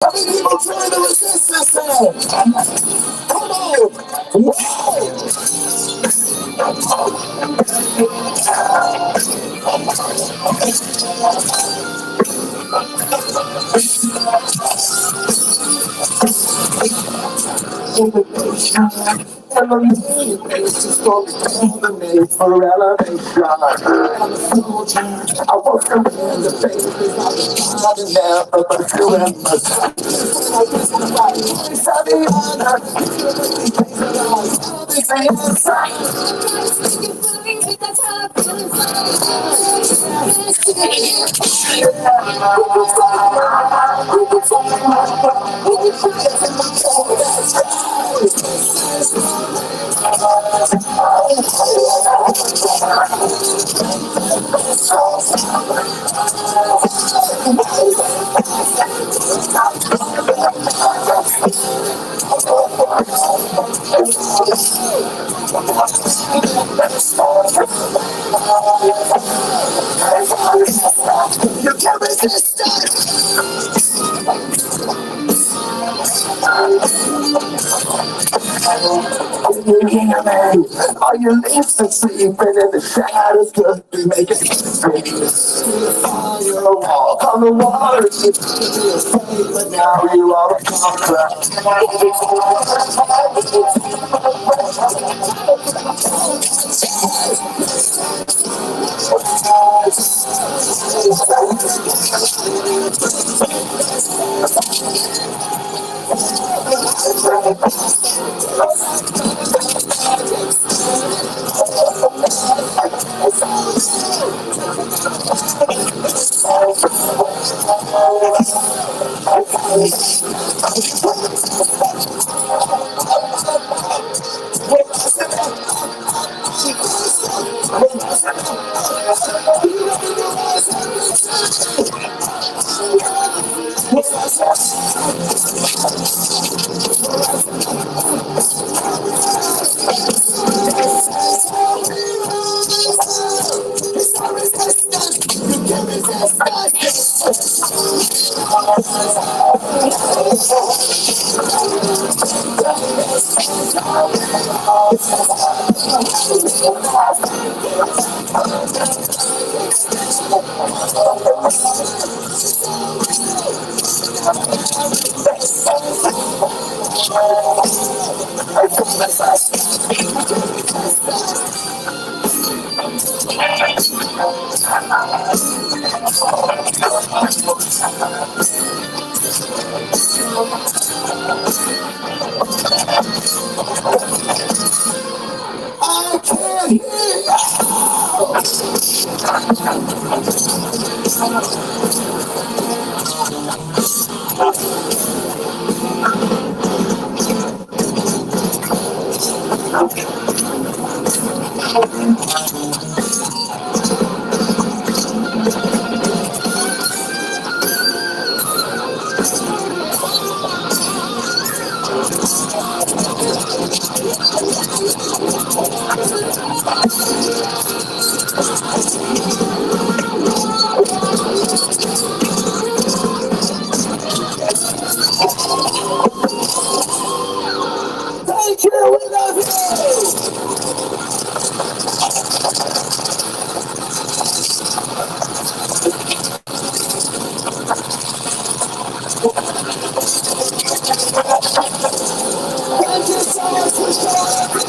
How many people trying to resist this thing? Come on. Whoa. Elevation, story combinate for elevation. I'm a soldier. I work around the faces. I was driving there, but you and my you can't resist us. Are you listening? Sleeping in the shadows, could be making history. Fire walk on the water, you used to be afraid, but now you are a conqueror. I can't hear you. Thank you, we love you. Thank you so much for showing up.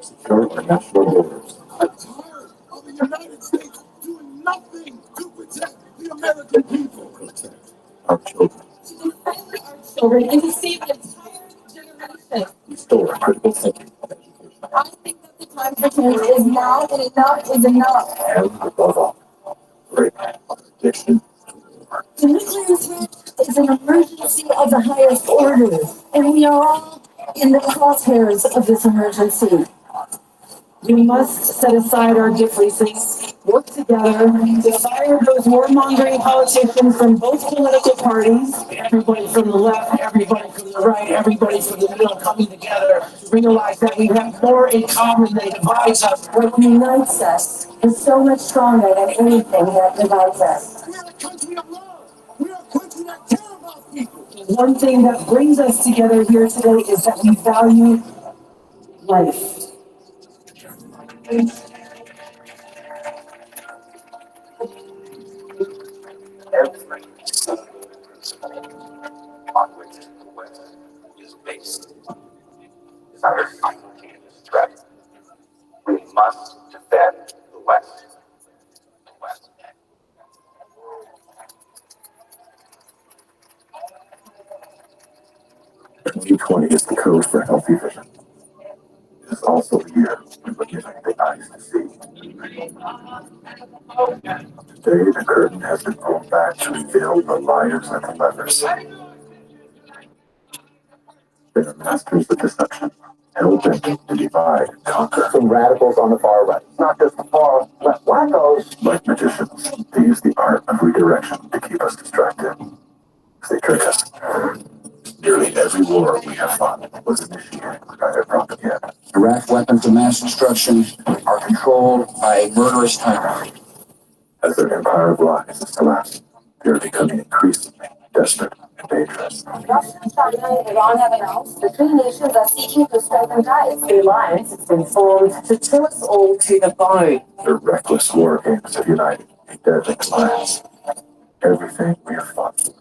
Secure our national borders. I'm tired of the United States doing nothing to protect the American people. Protect our children. Children and to save an entire generation. Restore critical thinking of education. I think that the time for change is now, and enough is enough. And above all, break addiction. The nuclear threat is an emergency of the highest order, and we are all in the crosshairs of this emergency. We must set aside our differences, work together to fire those warmongering politicians from both political parties, everybody from the left, everybody from the right, everybody from the middle coming together, realize that we have more in common than divides us. What unites us is so much stronger than anything that divides us. We are a country of love. We are a country that cares about people. One thing that brings us together here today is that we value life. Every on which the West is based is our simultaneous threat. We must defend the West. The West. 2020 is the code for healthy vision. It is also the year when we're given the eyes to see. Today, the curtain has been pulled back to reveal the liars and the lovers. They are masters of deception, hell-bent to divide and conquer. Some radicals on the far right, not just the far left wackos. Like magicians, they use the art of redirection to keep us distracted. They trick us. Nearly every war we have fought was initiated by their propaganda. Iraq weapons of mass destruction are controlled by a murderous tyrant. As their empire of lies is collapsing, they are becoming increasingly desperate and dangerous. Russia, China, and Iran have announced the three nations are seeking to strengthen ties. The alliance has been formed to chill us all to the bone. Their reckless war games have united a deadly alliance. Everything we have fought for,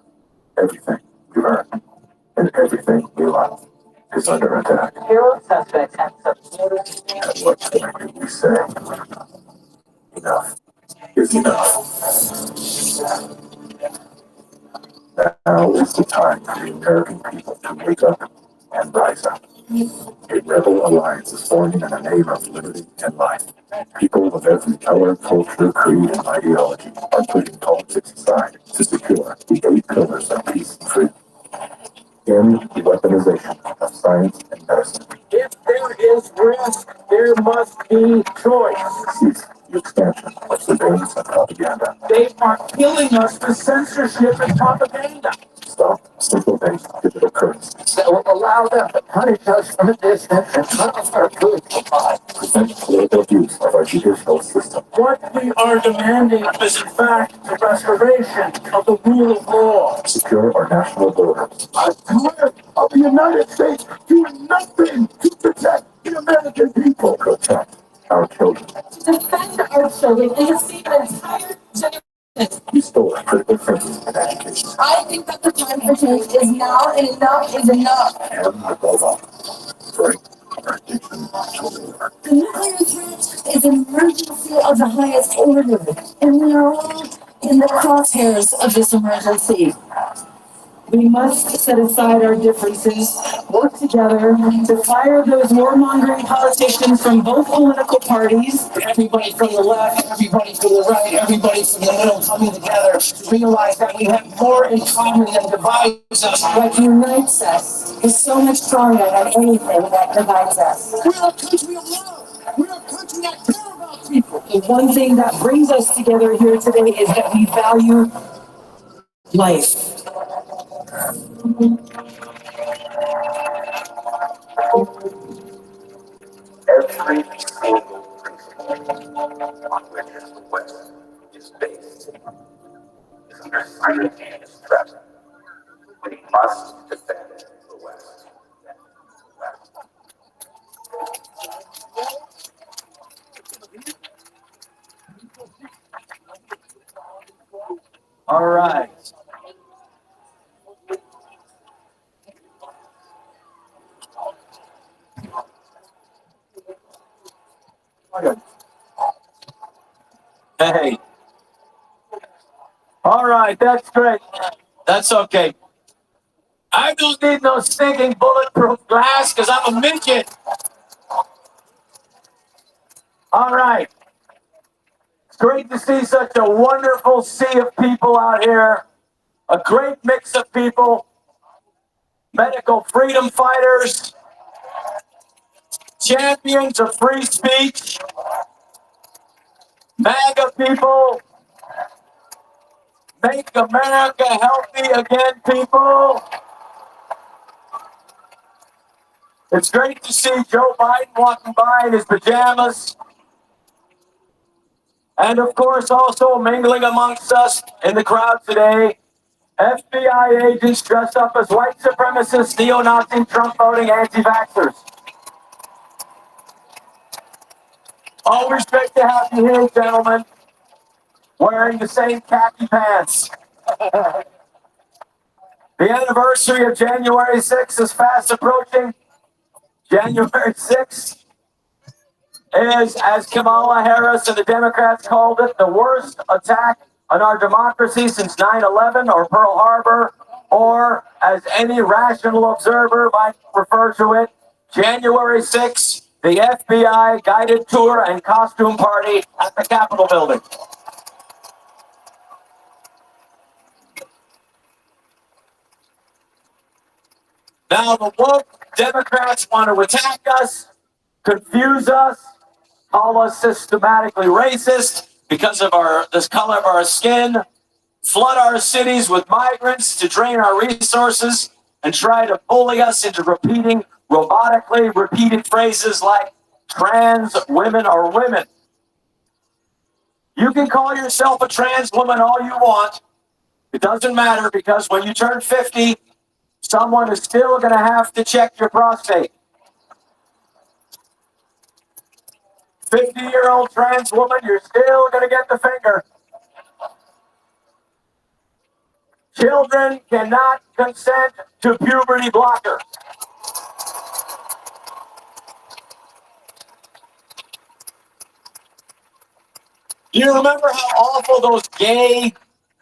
everything we've earned, and everything we love is under attack. Hero suspects have subdued. At what point do we say, enough is enough? Now is the time for the American people to wake up and rise up. A rebel alliance is forming in the name of liberty and life. People of every color, culture, creed, and ideology are putting politics aside to secure the 8 pillars of peace and freedom. In the weaponization of science and medicine. If there is risk, there must be choice. Cease the expansion of surveillance and propaganda. They are killing us with censorship and propaganda. Stop central-based digital currencies. That will allow them to punish us from a distance and cut off our food supply. Prevent political abuse of our judicial system. What we are demanding is, in fact, the restoration of the rule of law. Secure our national borders. I'm tired of the United States doing nothing to protect the American people. Protect our children. To defend our children and to save an entire generation. Restore critical thinking and education. I think that the time for change is now, and enough is enough. And above all, break our addiction to war. The nuclear threat is an emergency of the highest order, and we are all in the crosshairs of this emergency. We must set aside our differences, work together to fire those warmongering politicians from both political parties, everybody from the left, everybody from the right, everybody from the middle coming together to realize that we have more in common than divides us. What unites us is so much stronger than anything that divides us. We're a country of love. We're a country that cares about people. The one thing that brings us together here today is that we value life. Every single principle on which the West is based is under simultaneous threat. We must defend the West. All right. Hey. All right, that's great. That's okay. I don't need no stinking bulletproof glass because I'm a midget. All right. It's great to see such a wonderful sea of people out here. A great mix of people. Medical freedom fighters. Champions of free speech. MAGA people. Make America healthy again, people. It's great to see Joe Biden walking by in his pajamas. And of course, also mingling amongst us in the crowd today, FBI agents dressed up as white supremacists, neo-Nazi, Trump-voting anti-vaxxers. Always great to have you here, gentlemen, wearing the same khaki pants. The anniversary of January 6th is fast approaching. January 6th is, as Kamala Harris and the Democrats called it, the worst attack on our democracy since 9/11 or Pearl Harbor, or as any rational observer might refer to it, January 6th, the FBI guided tour and costume party at the Capitol building. Now the woke Democrats want to attack us, confuse us, call us systematically racist because of this color of our skin, flood our cities with migrants to drain our resources, and try to bully us into repeating robotically repeated phrases like trans women or women. You can call yourself a trans woman all you want. It doesn't matter, because when you turn 50, someone is still going to have to check your prostate. 50-year-old trans woman, you're still going to get the finger. Children cannot consent to puberty blockers. You remember how awful those gay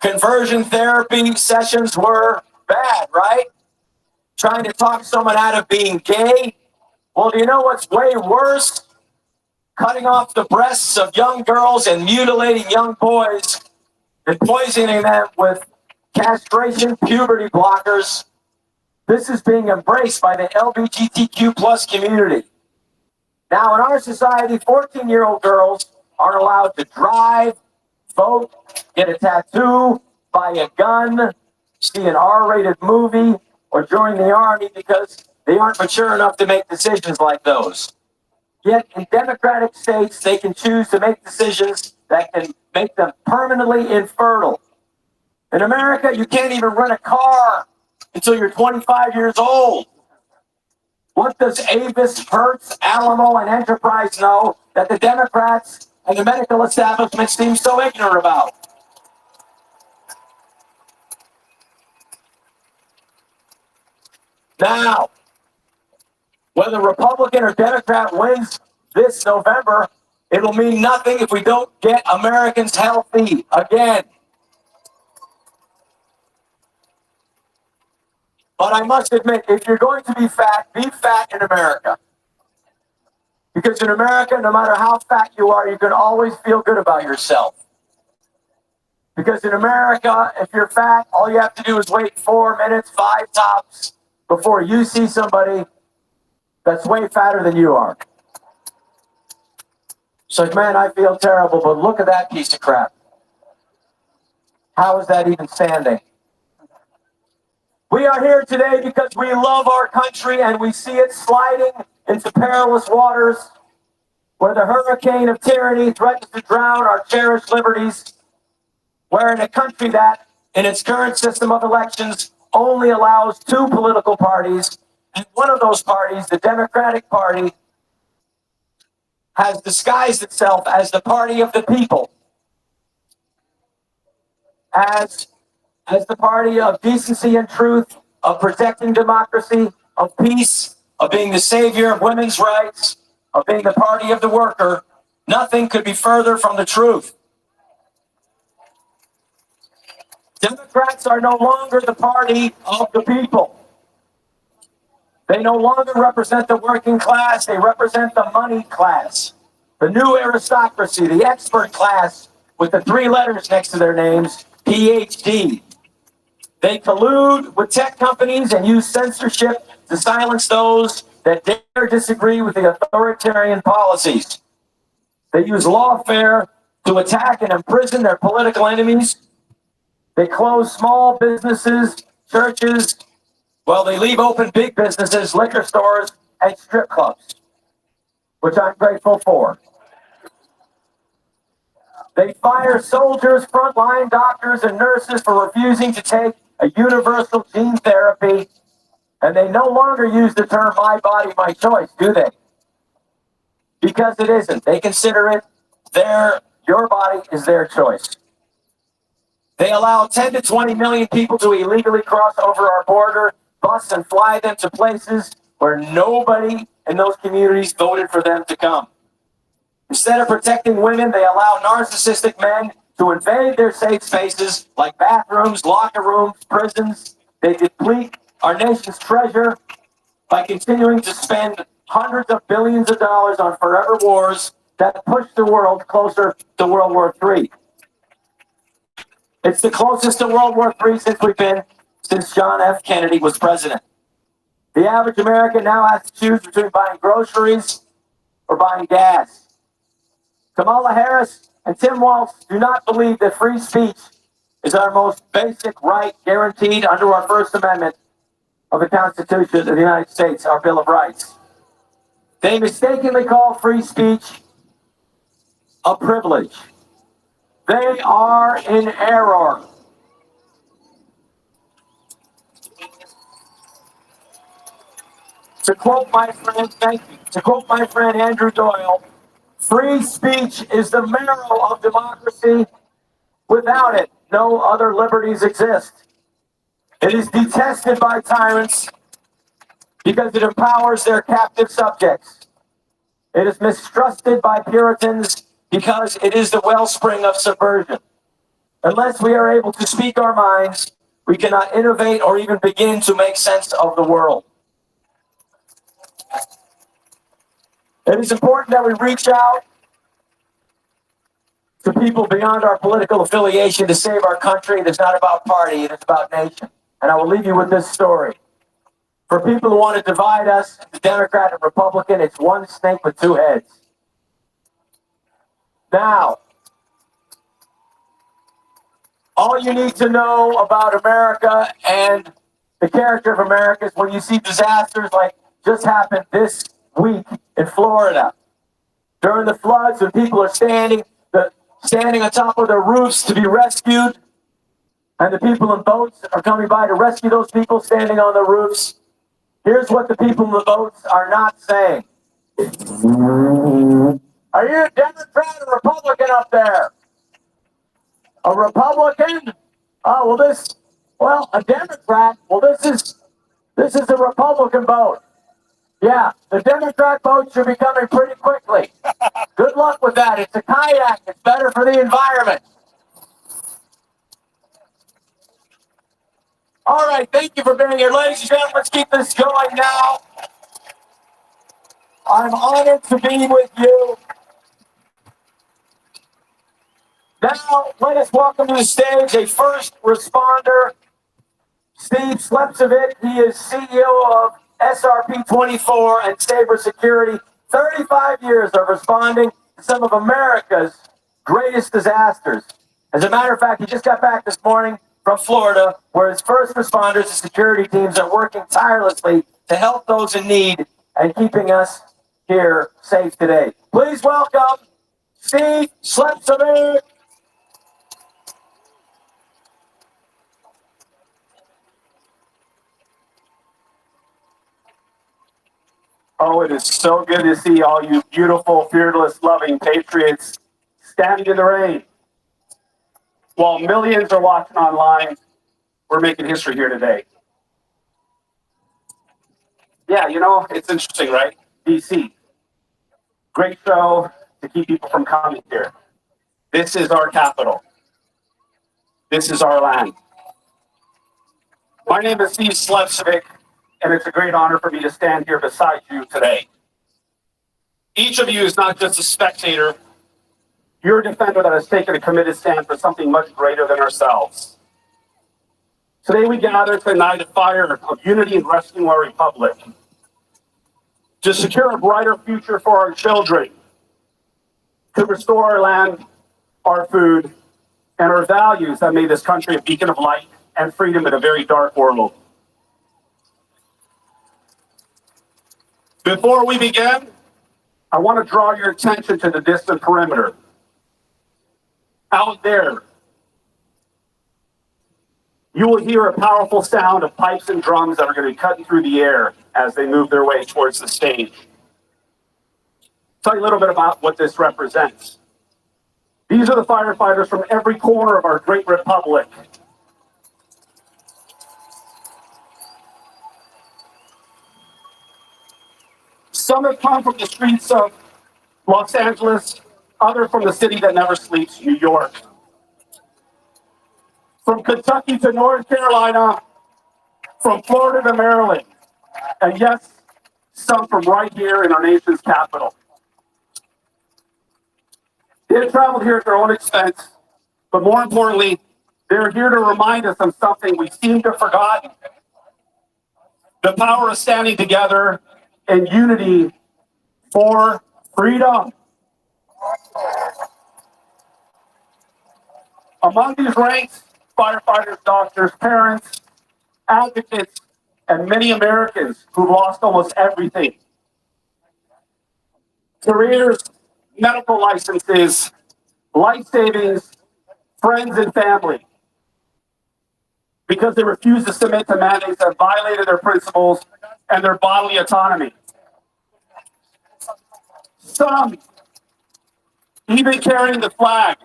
conversion therapy sessions were? Bad, right? Trying to talk someone out of being gay. Well, do you know what's way worse? Cutting off the breasts of young girls and mutilating young boys and poisoning them with castration puberty blockers. This is being embraced by the LGBTQ plus community. Now, in our society, 14-year-old girls aren't allowed to drive, vote, get a tattoo, buy a gun, see an R-rated movie, or join the army because they aren't mature enough to make decisions like those. Yet in democratic states, they can choose to make decisions that can make them permanently infertile. In America, you can't even rent a car until you're 25 years old. What does Avis, Hertz, Alamo, and Enterprise know that the Democrats and the medical establishment seem so ignorant about? Now, whether Republican or Democrat wins this November, it'll mean nothing if we don't get Americans healthy again. But I must admit, if you're going to be fat in America. Because in America, no matter how fat you are, you can always feel good about yourself. Because in America, if you're fat, all you have to do is wait 4 minutes, 5 tops, before you see somebody that's way fatter than you are. It's like, man, I feel terrible, but look at that piece of crap. How is that even standing? We are here today because we love our country and we see it sliding into perilous waters where the hurricane of tyranny threatens to drown our cherished liberties. We're in a country that, in its current system of elections, only allows 2 political parties, and one of those parties, the Democratic Party, has disguised itself as the party of the people, as the party of decency and truth, of protecting democracy, of peace, of being the savior of women's rights, of being the party of the worker. Nothing could be further from the truth. Democrats are no longer the party of the people. They no longer represent the working class, they represent the money class, the new aristocracy, the expert class with the 3 letters next to their names, PhD. They collude with tech companies and use censorship to silence those that dare disagree with the authoritarian policies. They use lawfare to attack and imprison their political enemies. They close small businesses, churches, well, they leave open big businesses, liquor stores, and strip clubs, which I'm grateful for. They fire soldiers, frontline doctors, and nurses for refusing to take a universal gene therapy, and they no longer use the term my body, my choice, do they? Because it isn't. They consider it your body is their choice. They allow 10 to 20 million people to illegally cross over our border, bus and fly them to places where nobody in those communities voted for them to come. Instead of protecting women, they allow narcissistic men to invade their safe spaces like bathrooms, locker rooms, prisons. They deplete our nation's treasure by continuing to spend hundreds of billions of dollars on forever wars that push the world closer to World War III. It's the closest to World War III since John F. Kennedy was president. The average American now has to choose between buying groceries or buying gas. Kamala Harris and Tim Walz do not believe that free speech is our most basic right guaranteed under our First Amendment of the Constitution of the United States, our Bill of Rights. They mistakenly call free speech a privilege. They are in error. To quote my friend Andrew Doyle, free speech is the marrow of democracy. Without it, no other liberties exist. It is detested by tyrants because it empowers their captive subjects. It is mistrusted by Puritans because it is the wellspring of subversion. Unless we are able to speak our minds, we cannot innovate or even begin to make sense of the world. It is important that we reach out to people beyond our political affiliation to save our country. It is not about party, it is about nation. And I will leave you with this story. For people who want to divide us into Democrat and Republican, it's one snake with 2 heads. Now, all you need to know about America and the character of America is when you see disasters like just happened this week in Florida. During the floods, when people are standing on top of their roofs to be rescued, and the people in boats are coming by to rescue those people standing on the roofs. Here's what the people in the boats are not saying. Are you a Democrat or Republican up there? A Republican? Oh, a Democrat. Well, this is a Republican boat. Yeah, the Democrat boat should be coming pretty quickly. Good luck with that. It's a kayak. It's better for the environment. All right, thank you for being here. Ladies and gentlemen, let's keep this going now. I'm honored to be with you. Now, let us welcome to the stage a first responder, Steve Slepcevic. He is CEO of SRP 24 and Sabre Security. 35 years of responding to some of America's greatest disasters. As a matter of fact, he just got back this morning from Florida, where his first responders and security teams are working tirelessly to help those in need and keeping us here safe today. Please welcome Steve Slepcevic. Oh, it is so good to see all you beautiful, fearless, loving patriots standing in the rain. While millions are watching online, we're making history here today. Yeah, you know, it's interesting, right? DC. Great show to keep people from coming here. This is our capital. This is our land. My name is Steve Slepcevic, and it's a great honor for me to stand here beside you today. Each of you is not just a spectator. You're a defender that has taken a committed stand for something much greater than ourselves. Today we gather to ignite a fire of unity and rescuing our republic, to secure a brighter future for our children, to restore our land, our food, and our values that made this country a beacon of light and freedom in a very dark world. Before we begin, I want to draw your attention to the distant perimeter. Out there, you will hear a powerful sound of pipes and drums that are going to be cutting through the air as they move their way towards the stage. Tell you a little bit about what this represents. These are the firefighters from every corner of our great republic. Some have come from the streets of Los Angeles, others from the city that never sleeps, New York. From Kentucky to North Carolina, from Florida to Maryland, and yes, some from right here in our nation's capital. They have traveled here at their own expense, but more importantly, they're here to remind us of something we seem to have forgotten. The power of standing together in unity for freedom. Among these ranks, firefighters, doctors, parents, advocates, and many Americans who lost almost everything. Careers, medical licenses, life savings, friends and family, because they refused to submit to mandates that violated their principles and their bodily autonomy. Some even carrying the flag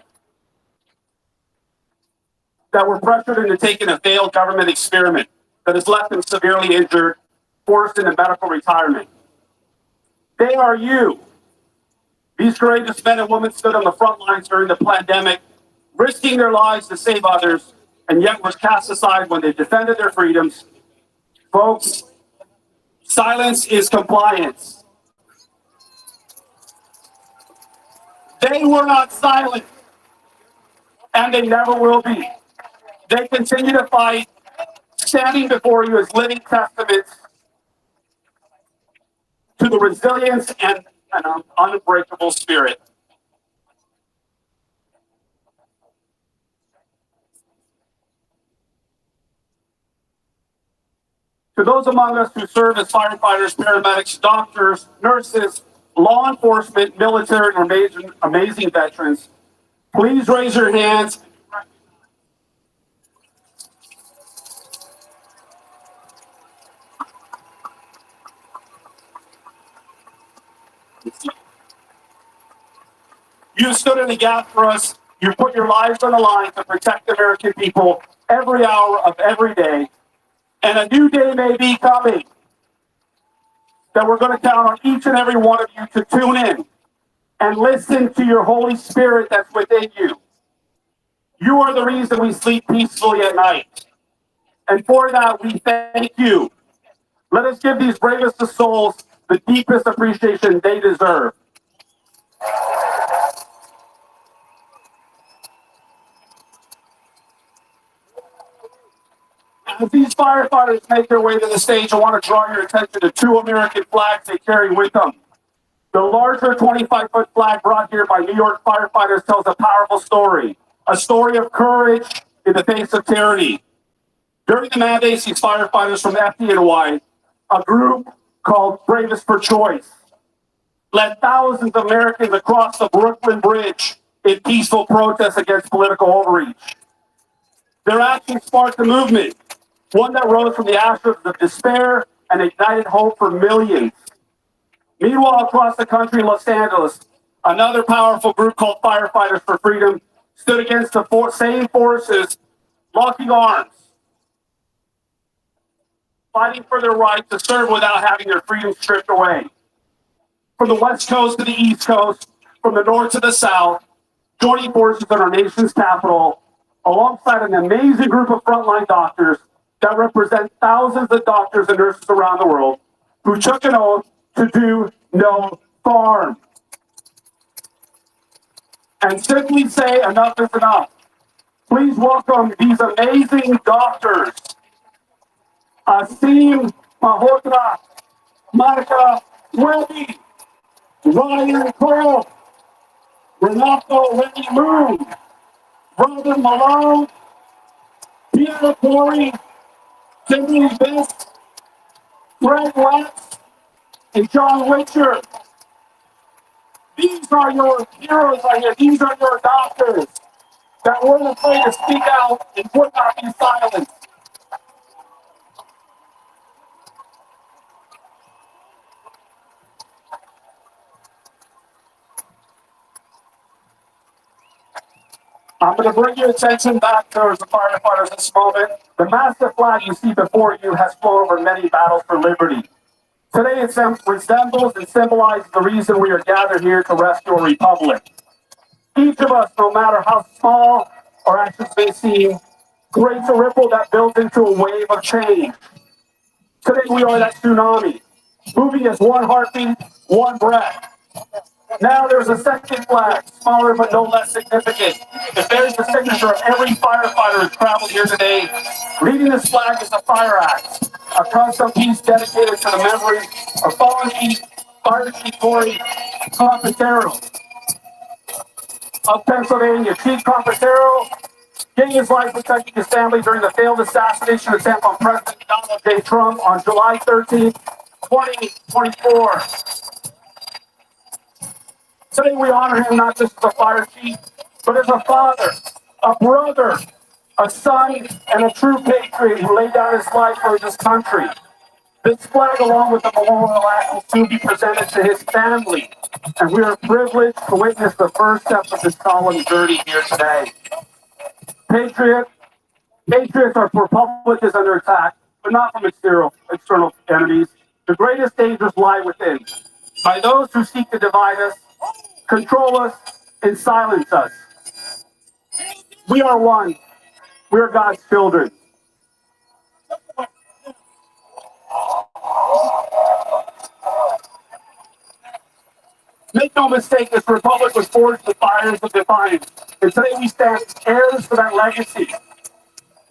that were pressured into taking a failed government experiment that has left them severely injured, forced into medical retirement. They are you. These courageous men and women stood on the front lines during the pandemic, risking their lives to save others, and yet were cast aside when they defended their freedoms. Folks, silence is compliance. They were not silent, and they never will be. They continue to fight, standing before you as living testaments to the resilience and an unbreakable spirit. To those among us who serve as firefighters, paramedics, doctors, nurses, law enforcement, military, and amazing veterans, please raise your hands. You stood in the gap for us. You put your lives on the line to protect the American people every hour of every day. And a new day may be coming that we're going to count on each and every one of you to tune in and listen to your Holy Spirit that's within you. You are the reason we sleep peacefully at night. And for that, we thank you. Let us give these bravest of souls the deepest appreciation they deserve. As these firefighters make their way to the stage, I want to draw your attention to two American flags they carry with them. The larger 25-foot flag brought here by New York firefighters tells a powerful story, a story of courage in the face of tyranny. During the mandates, these firefighters from FDNY, a group called Bravest for Choice, led thousands of Americans across the Brooklyn Bridge in peaceful protest against political overreach. Their actions sparked a movement, one that rose from the ashes of despair and ignited hope for millions. Meanwhile, across the country in Los Angeles, another powerful group called Firefighters for Freedom stood against the same forces, locking arms, fighting for their right to serve without having their freedom stripped away. From the West Coast to the East Coast, from the North to the South, joining forces in our nation's capital, alongside an amazing group of frontline doctors that represent thousands of doctors and nurses around the world who took an oath to do no harm. And simply say enough is enough. Please welcome these amazing doctors. Asim Malhotra, Marka Webby, Ryan Pearl, Renato Lenny Moon, Robin Malone, Peter Corey, Kimberly Best, Greg Watts, and John Witcher. These are your heroes right here. These are your doctors that weren't afraid to speak out and would not be silenced. I'm going to bring your attention back towards the firefighters this moment. The massive flag you see before you has flown over many battles for liberty. Today it resembles and symbolizes the reason we are gathered here to rescue a republic. Each of us, no matter how small our actions may seem, creates a ripple that builds into a wave of change. Today we are that tsunami, moving as one heartbeat, one breath. Now there's a second flag, smaller but no less significant. It bears the signature of every firefighter who's traveled here today. Leading this flag is the Fire Axe, a custom piece dedicated to the memory of fallen Chief Fire Chief Corey Compatero of Pennsylvania. Chief Compatero gave his life protecting his family during the failed assassination attempt on President Donald J. Trump on July 13, 2024. Today we honor him not just as a fire chief, but as a father, a brother, a son, and a true patriot who laid down his life for this country. This flag, along with the memorial act, will soon be presented to his family, and we are privileged to witness the first steps of this solemn journey here today. Patriots are for public is under attack, but not from external enemies. The greatest dangers lie within, by those who seek to divide us, control us, and silence us. We are one. We are God's children. Make no mistake, this republic was forged with fires of defiance, and today we stand heirs to that legacy.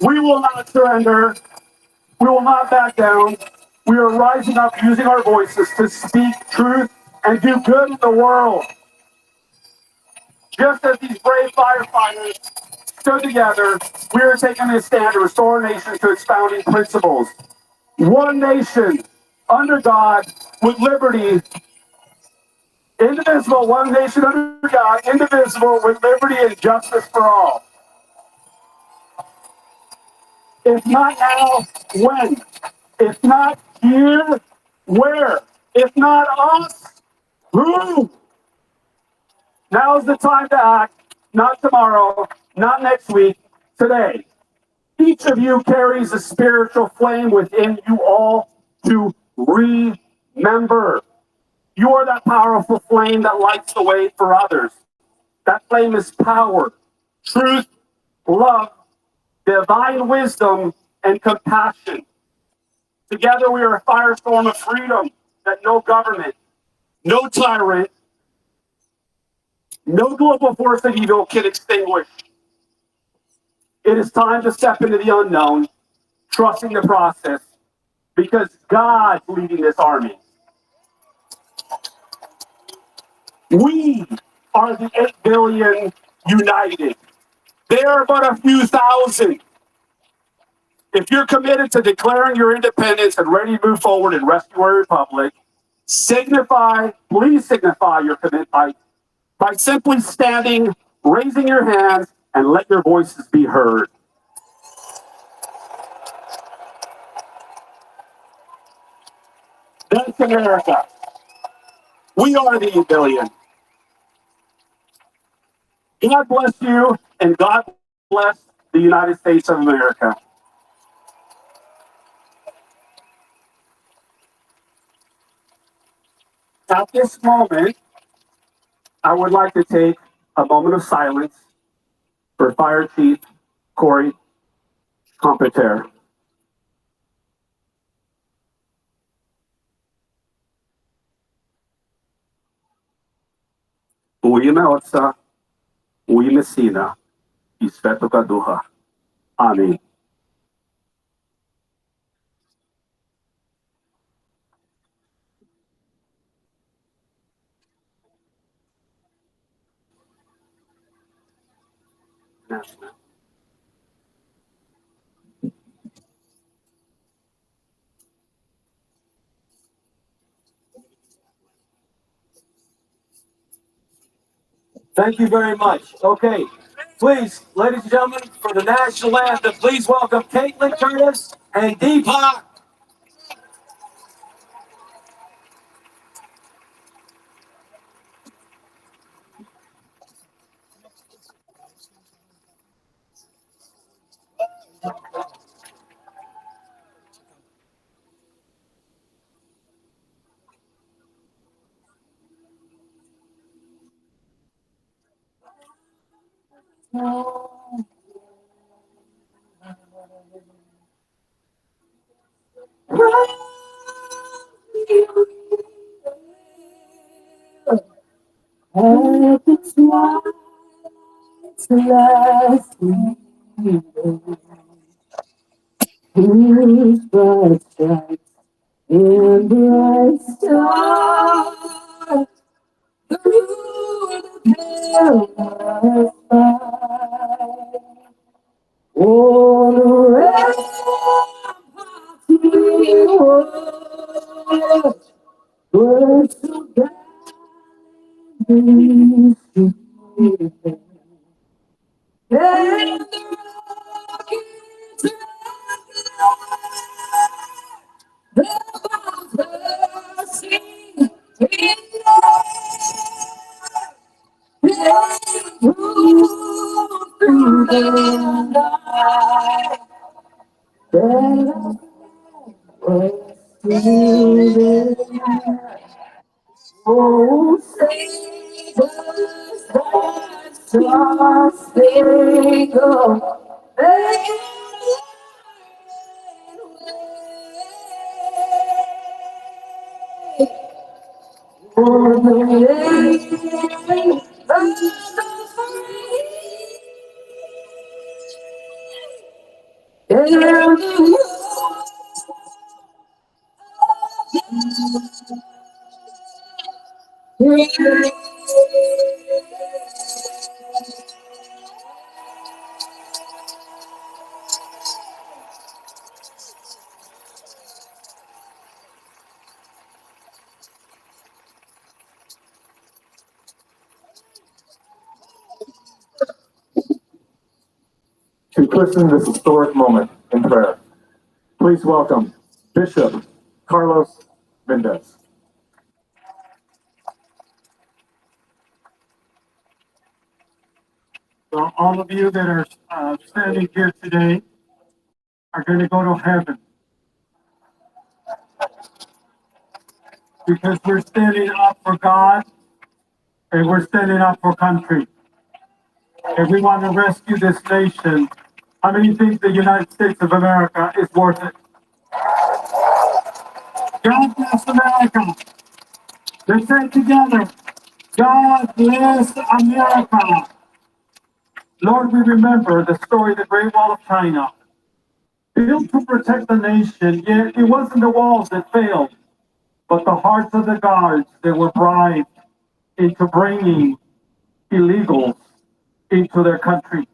We will not surrender. We will not back down. We are rising up using our voices to speak truth and do good in the world. Just as these brave firefighters stood together, we are taking a stand to restore our nation to its founding principles. One nation, under God, with liberty, indivisible, one nation under God, indivisible, with liberty and justice for all. If not now, when? If not here, where? If not us, who? Now's the time to act, not tomorrow, not next week, today. Each of you carries a spiritual flame within you all to remember. You are that powerful flame that lights the way for others. That flame is power, truth, love, divine wisdom, and compassion. Together we are a firestorm of freedom that no government, no tyrant, no global force of evil can extinguish. It is time to step into the unknown, trusting the process, because God's leading this army. We are the 8 billion united. They are but a few thousand. If you're committed to declaring your independence and ready to move forward and rescue our republic, please signify your commitment by simply standing, raising your hands, and let your voices be heard. That's America. We are the 8 billion. God bless you, and God bless the United States of America. At this moment, I would like to take a moment of silence for Fire Chief Corey Competer. Uina Otsa, Uina Sina, Ispeto Kaduha. Amen. Thank you very much. Okay, please, ladies and gentlemen, for the national anthem, please welcome Caitlin Curtis and Deepak. At the twilight's last gleaming, whose bright stripes and bright stars through the perilous fight, o'er the ramparts we watched, were so gallantly streaming, and the rockets the bombs bursting in the air, through the night, that was still there. Oh, save us, that star-spangled banner. For the nation of the free and the world. To christen this historic moment in prayer, please welcome Bishop Carlos Mendez. So all of you that are standing here today are going to go to heaven because we're standing up for God and we're standing up for country. And we want to rescue this nation How many think the United States of America is worth it? God bless America. Let's say it together. God bless America. Lord, we remember the story of the Great Wall of China. Built to protect the nation, yet it wasn't the walls that failed, but the hearts of the guards that were bribed into bringing illegals into their country.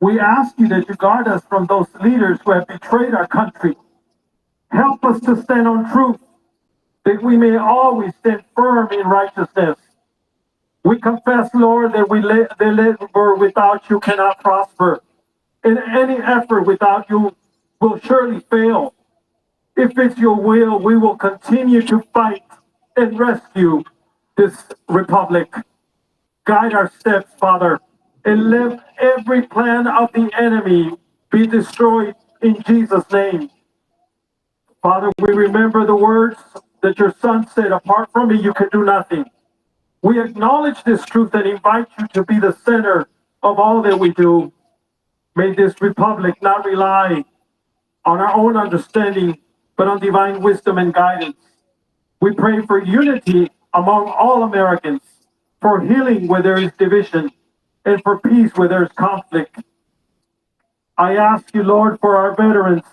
We ask you that you guard us from those leaders who have betrayed our country. Help us to stand on truth, that we may always stand firm in righteousness. We confess, Lord, that the labor without you cannot prosper, and any effort without you will surely fail. If it's your will, we will continue to fight and rescue this republic. Guide our steps, Father, and let every plan of the enemy be destroyed in Jesus' name. Father, we remember the words that your son said, apart from me, you can do nothing. We acknowledge this truth and invite you to be the center of all that we do. May this republic not rely on our own understanding, but on divine wisdom and guidance. We pray for unity among all Americans, for healing where there is division, and for peace where there is conflict. I ask you, Lord, for our veterans,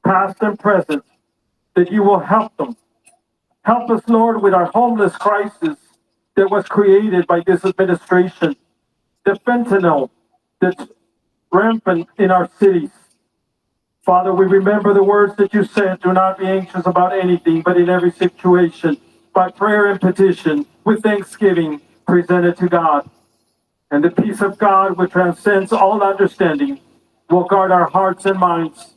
past and present, that you will help them. Help us, Lord, with our homeless crisis that was created by this administration, the fentanyl that's rampant in our cities. Father, we remember the words that you said, do not be anxious about anything, but in every situation, by prayer and petition, with thanksgiving, presented to God. And the peace of God, which transcends all understanding, will guard our hearts and minds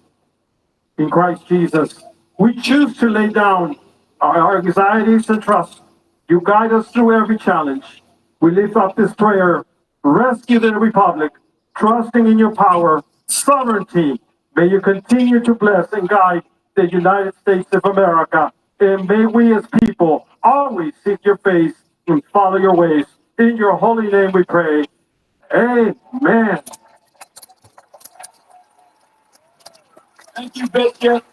in Christ Jesus. We choose to lay down our anxieties and trust. You guide us through every challenge. We lift up this prayer. Rescue the republic, trusting in your power, sovereignty. May you continue to bless and guide the United States of America. And may we as people always seek your face and follow your ways. In your holy name we pray. Amen. Thank you, Bishop.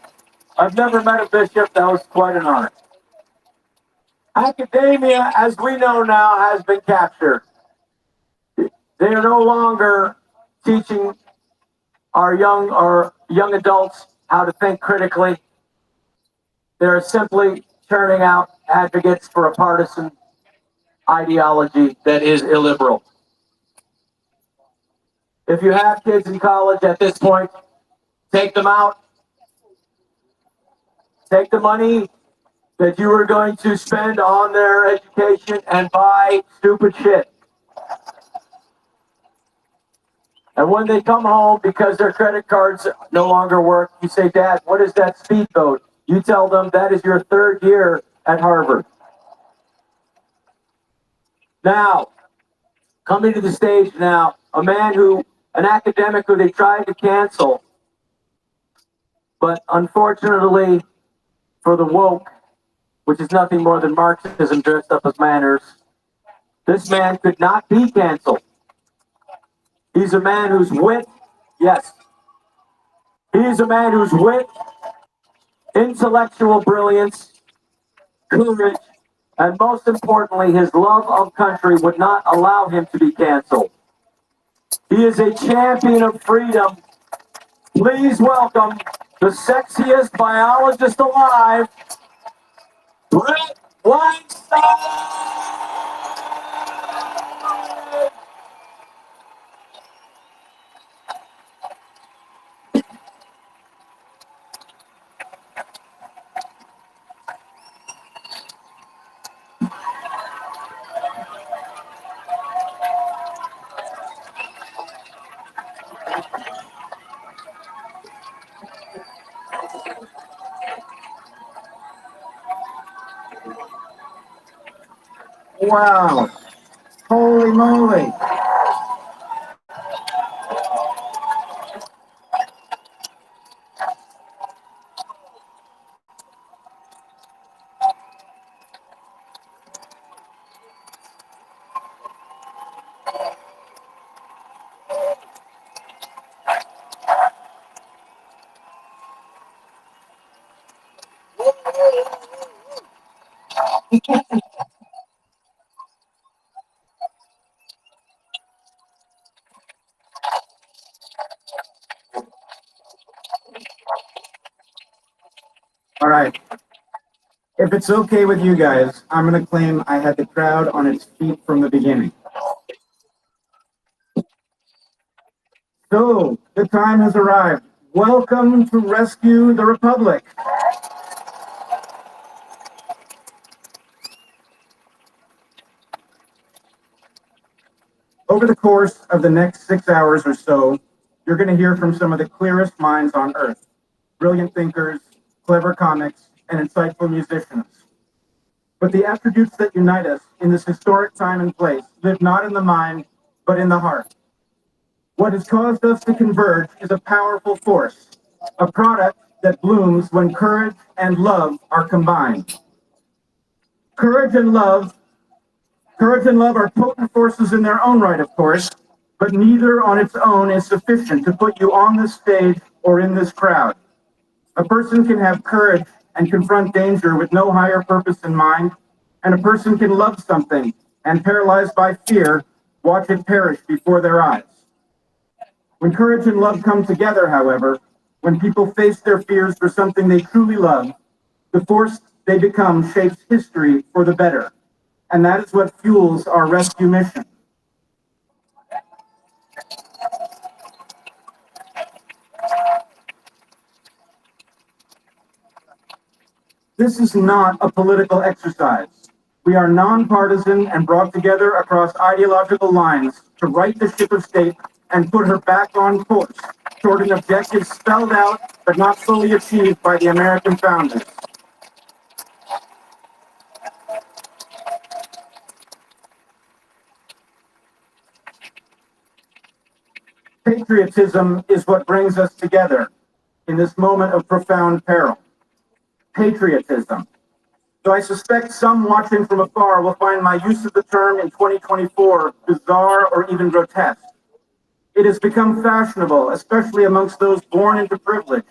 I've never met a bishop. That was quite an honor. Academia, as we know now, has been captured. They are no longer teaching our young adults how to think critically. They're simply churning out advocates for a partisan ideology that is illiberal. If you have kids in college at this point, take them out. Take the money that you were going to spend on their education and buy stupid shit. And when they come home, because their credit cards no longer work, you say, Dad, what is that speedboat? You tell them that is your third year at Harvard. Now, coming to the stage now, an academic who they tried to cancel, but unfortunately for the woke, which is nothing more than Marxism dressed up as manners, this man could not be canceled. He's a man whose wit, yes, he's a man whose wit, intellectual brilliance, courage, and most importantly, his love of country would not allow him to be canceled. He is a champion of freedom. Please welcome the sexiest biologist alive, Bret Weinstein! Wow. Holy moly. All right. If it's okay with you guys, I'm going to claim I had the crowd on its feet from the beginning. So, the time has arrived. Welcome to Rescue the Republic. Over the course of the next 6 hours or so, you're going to hear from some of the clearest minds on Earth, brilliant thinkers, clever comics, and insightful musicians. But the attributes that unite us in this historic time and place live not in the mind, but in the heart. What has caused us to converge is a powerful force, a product that blooms when courage and love are combined. Courage and love are potent forces in their own right, of course, but neither on its own is sufficient to put you on this stage or in this crowd. A person can have courage and confront danger with no higher purpose in mind, and a person can love something and, paralyzed by fear, watch it perish before their eyes. When courage and love come together, however, when people face their fears for something they truly love, the force they become shapes history for the better. And that is what fuels our rescue mission. This is not a political exercise. We are nonpartisan and brought together across ideological lines to right the ship of state and put her back on course toward an objective spelled out but not fully achieved by the American founders. Patriotism is what brings us together in this moment of profound peril. Patriotism. Though I suspect some watching from afar will find my use of the term in 2024 bizarre or even grotesque. It has become fashionable, especially amongst those born into privilege,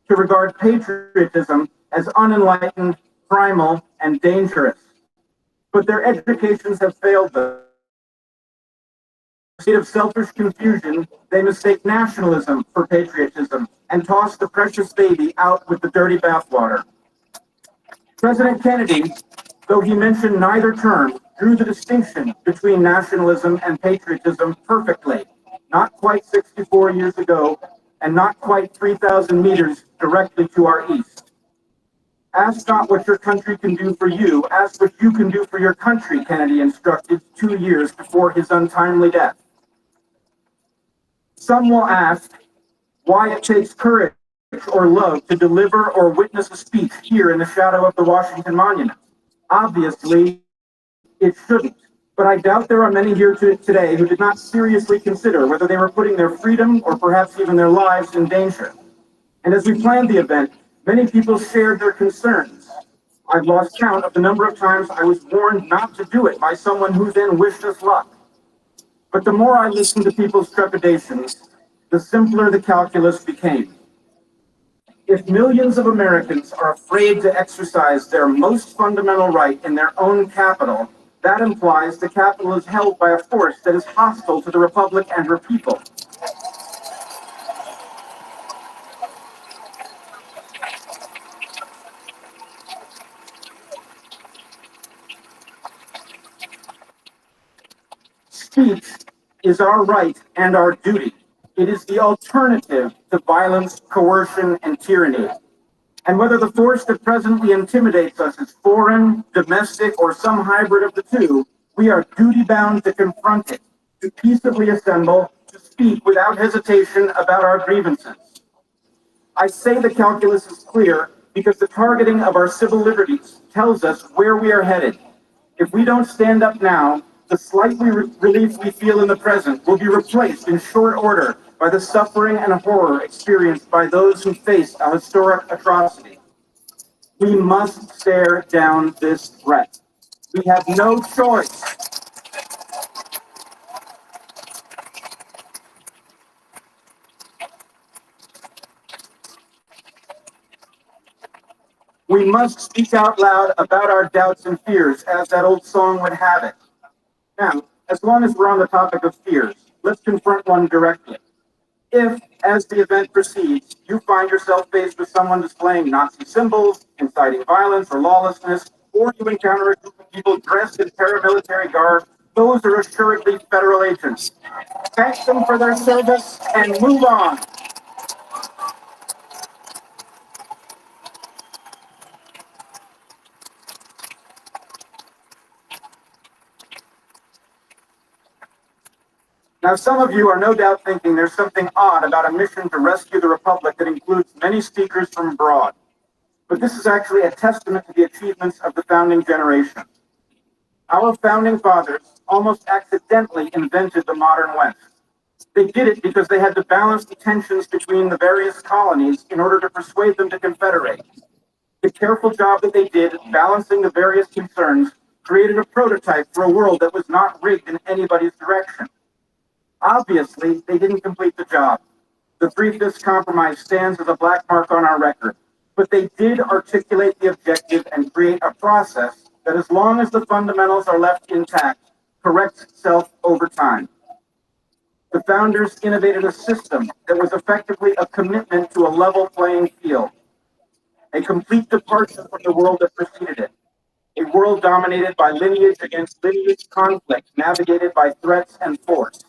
to regard patriotism as unenlightened, primal, and dangerous. But their educations have failed them. In a state of selfish confusion, they mistake nationalism for patriotism and toss the precious baby out with the dirty bathwater. President Kennedy, though he mentioned neither term, drew the distinction between nationalism and patriotism perfectly, not quite 64 years ago, and not quite 3,000 meters directly to our east. Ask not what your country can do for you, ask what you can do for your country, Kennedy instructed 2 years before his untimely death. Some will ask why it takes courage or love to deliver or witness a speech here in the shadow of the Washington Monument. Obviously, it shouldn't. But I doubt there are many here today who did not seriously consider whether they were putting their freedom or perhaps even their lives in danger. And as we planned the event, many people shared their concerns. I've lost count of the number of times I was warned not to do it by someone who then wished us luck. But the more I listened to people's trepidations, the simpler the calculus became. If millions of Americans are afraid to exercise their most fundamental right in their own capital, that implies the capital is held by a force that is hostile to the Republic and her people. Speech is our right and our duty. It is the alternative to violence, coercion, and tyranny. And whether the force that presently intimidates us is foreign, domestic, or some hybrid of the two, we are duty-bound to confront it, to peaceably assemble, to speak without hesitation about our grievances. I say the calculus is clear because the targeting of our civil liberties tells us where we are headed. If we don't stand up now, the slight relief we feel in the present will be replaced in short order by the suffering and horror experienced by those who face a historic atrocity. We must stare down this threat. We have no choice. We must speak out loud about our doubts and fears, as that old song would have it. Now, as long as we're on the topic of fears, let's confront one directly. If, as the event proceeds, you find yourself faced with someone displaying Nazi symbols, inciting violence or lawlessness, or you encounter a group of people dressed in paramilitary garb, those are assuredly federal agents. Thank them for their service and move on. Now, some of you are no doubt thinking there's something odd about a mission to rescue the Republic that includes many speakers from abroad. But this is actually a testament to the achievements of the founding generation. Our founding fathers almost accidentally invented the modern West. They did it because they had to balance the tensions between the various colonies in order to persuade them to confederate. The careful job that they did balancing the various concerns created a prototype for a world that was not rigged in anybody's direction. Obviously, they didn't complete the job. The Three-Fifths Compromise stands as a black mark on our record, but they did articulate the objective and create a process that, as long as the fundamentals are left intact, corrects itself over time. The founders innovated a system that was effectively a commitment to a level playing field, a complete departure from the world that preceded it, a world dominated by lineage against lineage conflict, navigated by threats and force.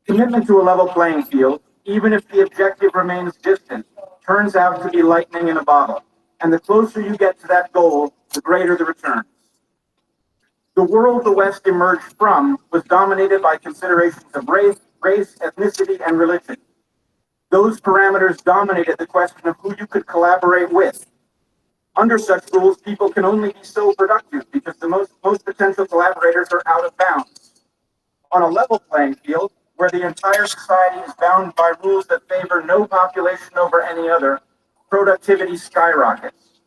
Commitment to a level playing field, even if the objective remains distant, turns out to be lightning in a bottle. And the closer you get to that goal, the greater the returns. The world the West emerged from was dominated by considerations of race, ethnicity, and religion. Those parameters dominated the question of who you could collaborate with. Under such rules, people can only be so productive because the most potential collaborators are out of bounds. On a level playing field, where the entire society is bound by rules that favor no population over any other, productivity skyrockets.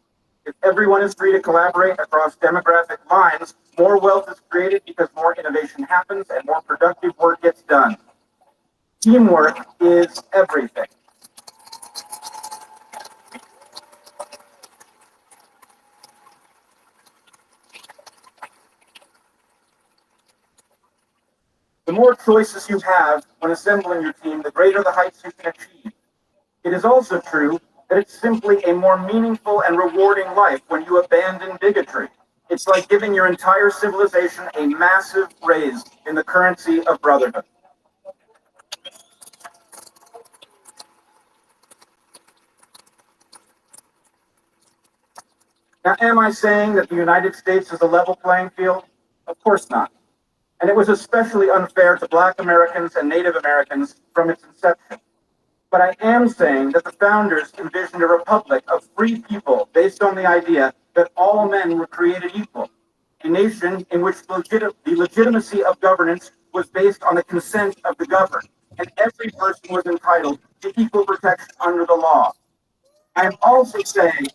If everyone is free to collaborate across demographic lines, more wealth is created because more innovation happens and more productive work gets done. Teamwork is everything. The more choices you have when assembling your team, the greater the heights you can achieve. It is also true that it's simply a more meaningful and rewarding life when you abandon bigotry. It's like giving your entire civilization a massive raise in the currency of brotherhood. Now, am I saying that the United States is a level playing field? Of course not. And it was especially unfair to Black Americans and Native Americans from its inception. But I am saying that the founders envisioned a republic of free people based on the idea that all men were created equal, a nation in which the legitimacy of governance was based on the consent of the governed, and every person was entitled to equal protection under the law. I am also saying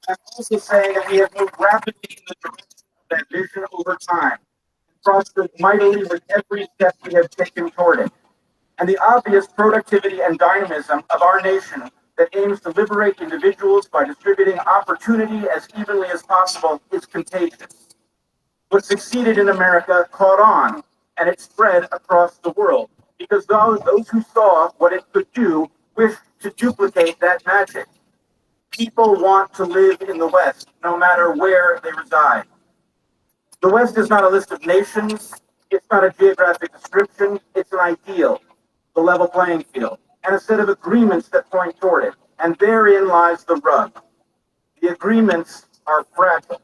that we have moved rapidly in the direction of that vision over time, and prospered mightily with every step we have taken toward it. And the obvious productivity and dynamism of our nation that aims to liberate individuals by distributing opportunity as evenly as possible is contagious. What succeeded in America caught on, and it spread across the world, because those who saw what it could do wished to duplicate that magic. People want to live in the West, no matter where they reside. The West is not a list of nations, it's not a geographic description, it's an ideal, the level playing field, and a set of agreements that point toward it. And therein lies the rub. The agreements are fragile.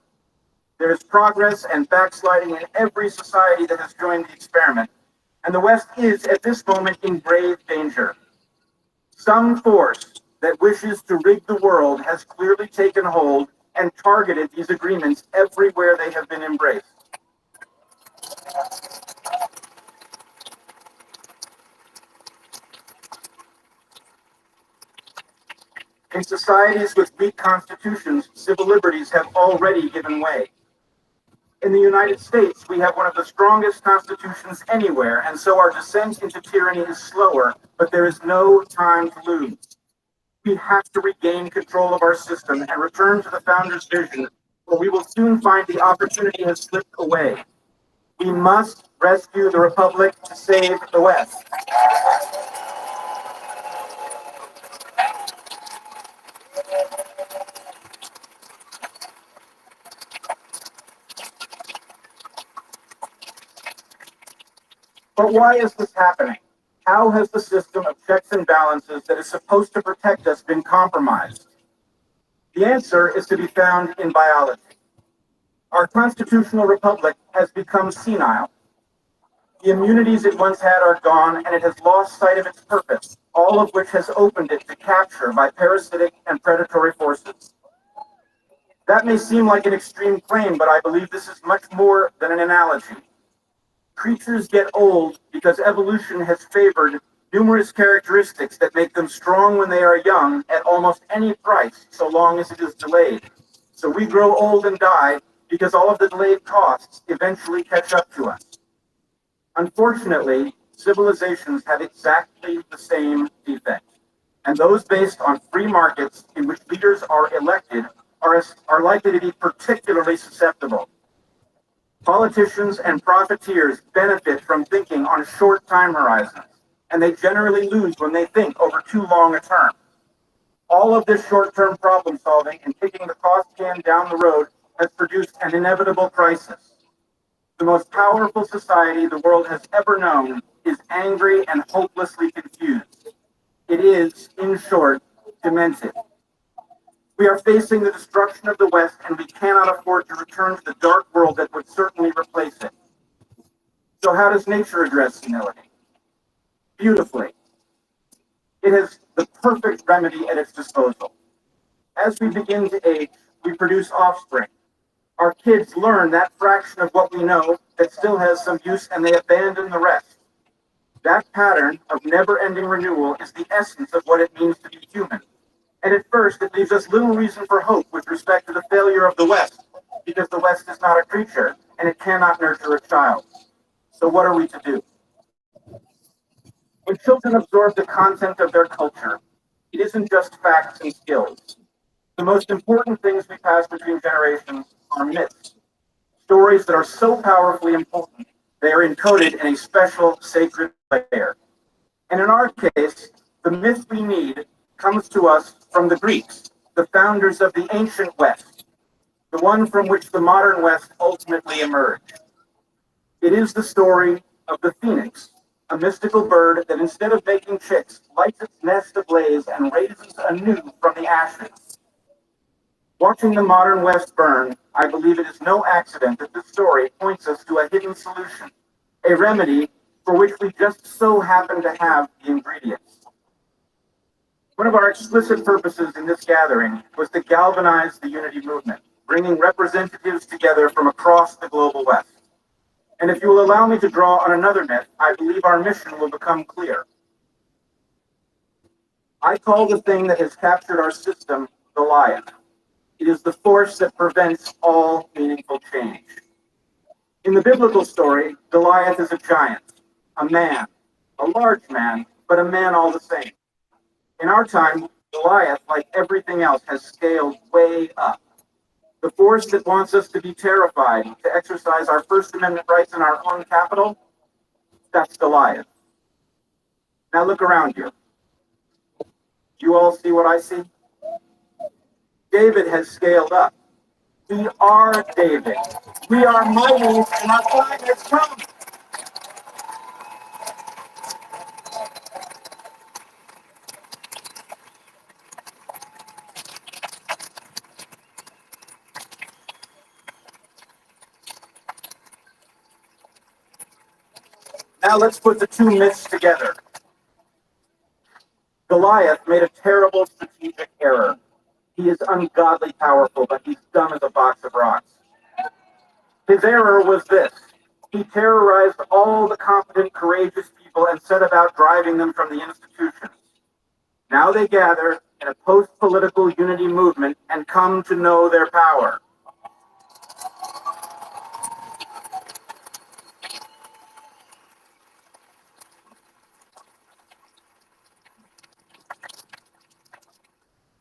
There is progress and backsliding in every society that has joined the experiment, and the West is, at this moment, in grave danger. Some force that wishes to rig the world has clearly taken hold and targeted these agreements everywhere they have been embraced. In societies with weak constitutions, civil liberties have already given way. In the United States, we have one of the strongest constitutions anywhere, and so our descent into tyranny is slower, but there is no time to lose. We have to regain control of our system and return to the founders' vision, or we will soon find the opportunity has slipped away. We must rescue the Republic to save the West. But why is this happening? How has the system of checks and balances that is supposed to protect us been compromised? The answer is to be found in biology. Our constitutional republic has become senile. The immunities it once had are gone, and it has lost sight of its purpose, all of which has opened it to capture by parasitic and predatory forces. That may seem like an extreme claim, but I believe this is much more than an analogy. Creatures get old because evolution has favored numerous characteristics that make them strong when they are young at almost any price, so long as it is delayed. So we grow old and die because all of the delayed costs eventually catch up to us. Unfortunately, civilizations have exactly the same defect, and those based on free markets in which leaders are elected are likely to be particularly susceptible. Politicians and profiteers benefit from thinking on short time horizons, and they generally lose when they think over too long a term. All of this short-term problem solving and kicking the cost can down the road has produced an inevitable crisis. The most powerful society the world has ever known is angry and hopelessly confused. It is, in short, demented. We are facing the destruction of the West, and we cannot afford to return to the dark world that would certainly replace it. So how does nature address senility? Beautifully. It has the perfect remedy at its disposal. As we begin to age, we produce offspring. Our kids learn that fraction of what we know that still has some use, and they abandon the rest. That pattern of never-ending renewal is the essence of what it means to be human. And at first, it leaves us little reason for hope with respect to the failure of the West, because the West is not a creature, and it cannot nurture a child. So what are we to do? When children absorb the content of their culture, it isn't just facts and skills. The most important things we pass between generations are myths, stories that are so powerfully important, they are encoded in a special sacred layer. And in our case, the myth we need comes to us from the Greeks, the founders of the ancient West, the one from which the modern West ultimately emerged. It is the story of the phoenix, a mystical bird that instead of making chicks, lights its nest ablaze and raises anew from the ashes. Watching the modern West burn, I believe it is no accident that this story points us to a hidden solution, a remedy for which we just so happen to have the ingredients. One of our explicit purposes in this gathering was to galvanize the unity movement, bringing representatives together from across the global West. And if you will allow me to draw on another myth, I believe our mission will become clear. I call the thing that has captured our system Goliath. It is the force that prevents all meaningful change. In the biblical story, Goliath is a giant, a man, a large man, but a man all the same. In our time, Goliath, like everything else, has scaled way up. The force that wants us to be terrified, to exercise our First Amendment rights in our own capital, that's Goliath. Now look around you. Do you all see what I see? David has scaled up. We are David. We are mighty, and our time has come. Now let's put the two myths together. Goliath made a terrible strategic error. He is ungodly powerful, but he's dumb as a box of rocks. His error was this. He terrorized all the competent, courageous people and set about driving them from the institutions. Now they gather in a post-political unity movement and come to know their power.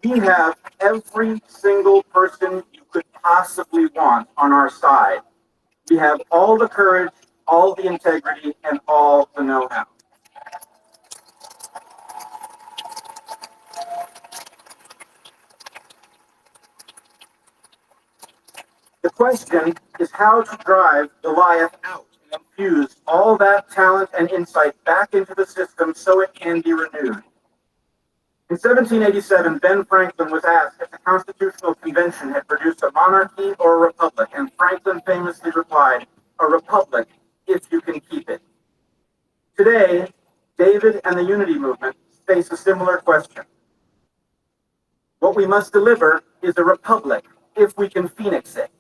We have every single person you could possibly want on our side. We have all the courage, all the integrity, and all the know-how. The question is how to drive Goliath out and infuse all that talent and insight back into the system so it can be renewed. In 1787, Ben Franklin was asked if the Constitutional Convention had produced a monarchy or a republic, and Franklin famously replied, "A republic, if you can keep it." Today, David and the Unity Movement face a similar question. What we must deliver is a republic, if we can phoenix it.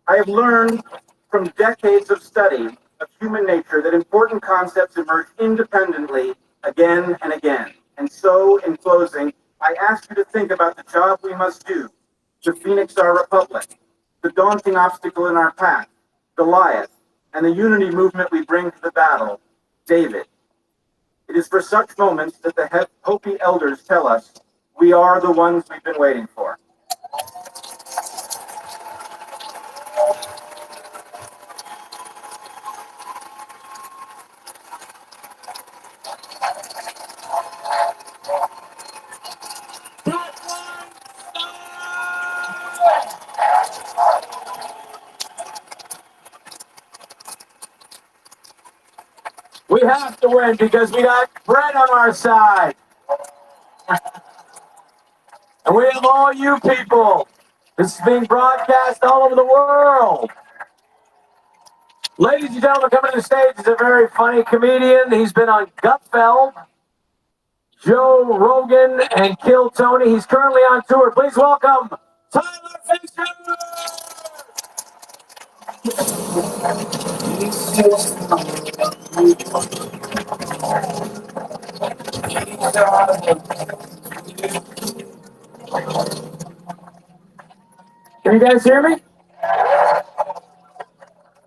I have learned from decades of study of human nature that important concepts emerge independently again and again. And so, in closing, I ask you to think about the job we must do to phoenix our republic, the daunting obstacle in our path, Goliath, and the unity movement we bring to the battle, David. It is for such moments that the Hopi elders tell us we are the ones we've been waiting for. We have to win because we got bread on our side. And we have all you people. This is being broadcast all over the world. Ladies and gentlemen, coming to the stage is a very funny comedian. He's been on Gutfeld, Joe Rogan, and Kill Tony. He's currently on tour. Please welcome Tyler Fischer! Can you guys hear me?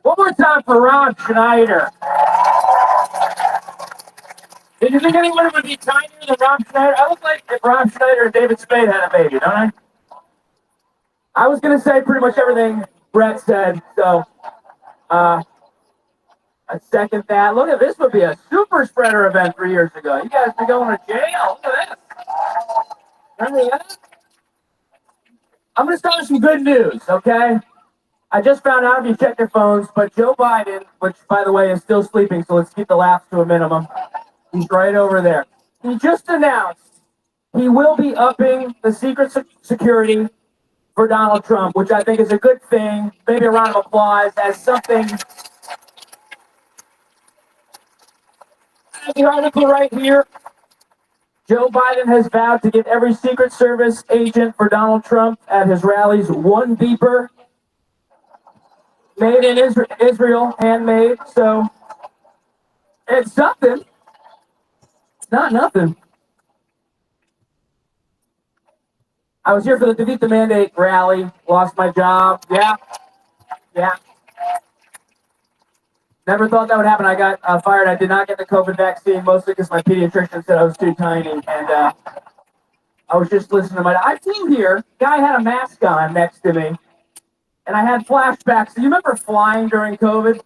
One more time for Rob Schneider. Did you think anyone would be tinier than Rob Schneider? I look like if Rob Schneider and David Spade had a baby, don't I? I was going to say pretty much everything Brett said, so I second that. Look at this, would be a super spreader event 3 years ago. You guys be going to jail. Look at this. Remember that? I'm going to start with some good news, okay? I just found out if you check your phones, but Joe Biden, which, by the way, is still sleeping, so let's keep the laughs to a minimum. He's right over there. He just announced he will be upping the secret security for Donald Trump, which I think is a good thing. Maybe a round of applause as something. The article right here. Joe Biden has vowed to give every Secret Service agent for Donald Trump at his rallies one beeper. Made in Israel, handmade, so it's something. Not nothing. I was here for the Defeat the Mandate rally, lost my job. Yeah. Never thought that would happen. I got fired. I did not get the COVID vaccine, mostly because my pediatrician said I was too tiny. And I was just listening to I flew here. Guy had a mask on next to me. And I had flashbacks. Do you remember flying during COVID?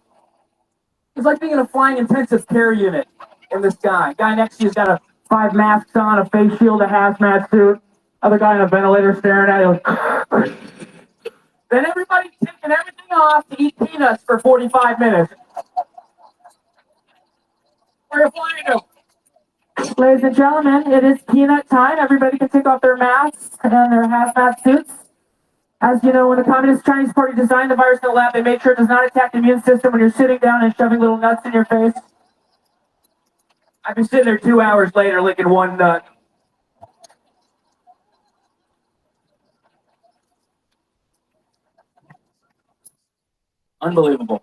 It's like being in a flying intensive care unit in this guy. Guy next to you's got 5 masks on, a face shield, a hazmat suit. Other guy on a ventilator staring at you. Then everybody taking everything off to eat peanuts for 45 minutes. Where are you flying to? Ladies and gentlemen, it is peanut time. Everybody can take off their masks and their hazmat suits. As you know, when the Communist Chinese Party designed the virus in the lab, they made sure it does not attack the immune system when you're sitting down and shoving little nuts in your face. I've been sitting there 2 hours later licking one nut. Unbelievable.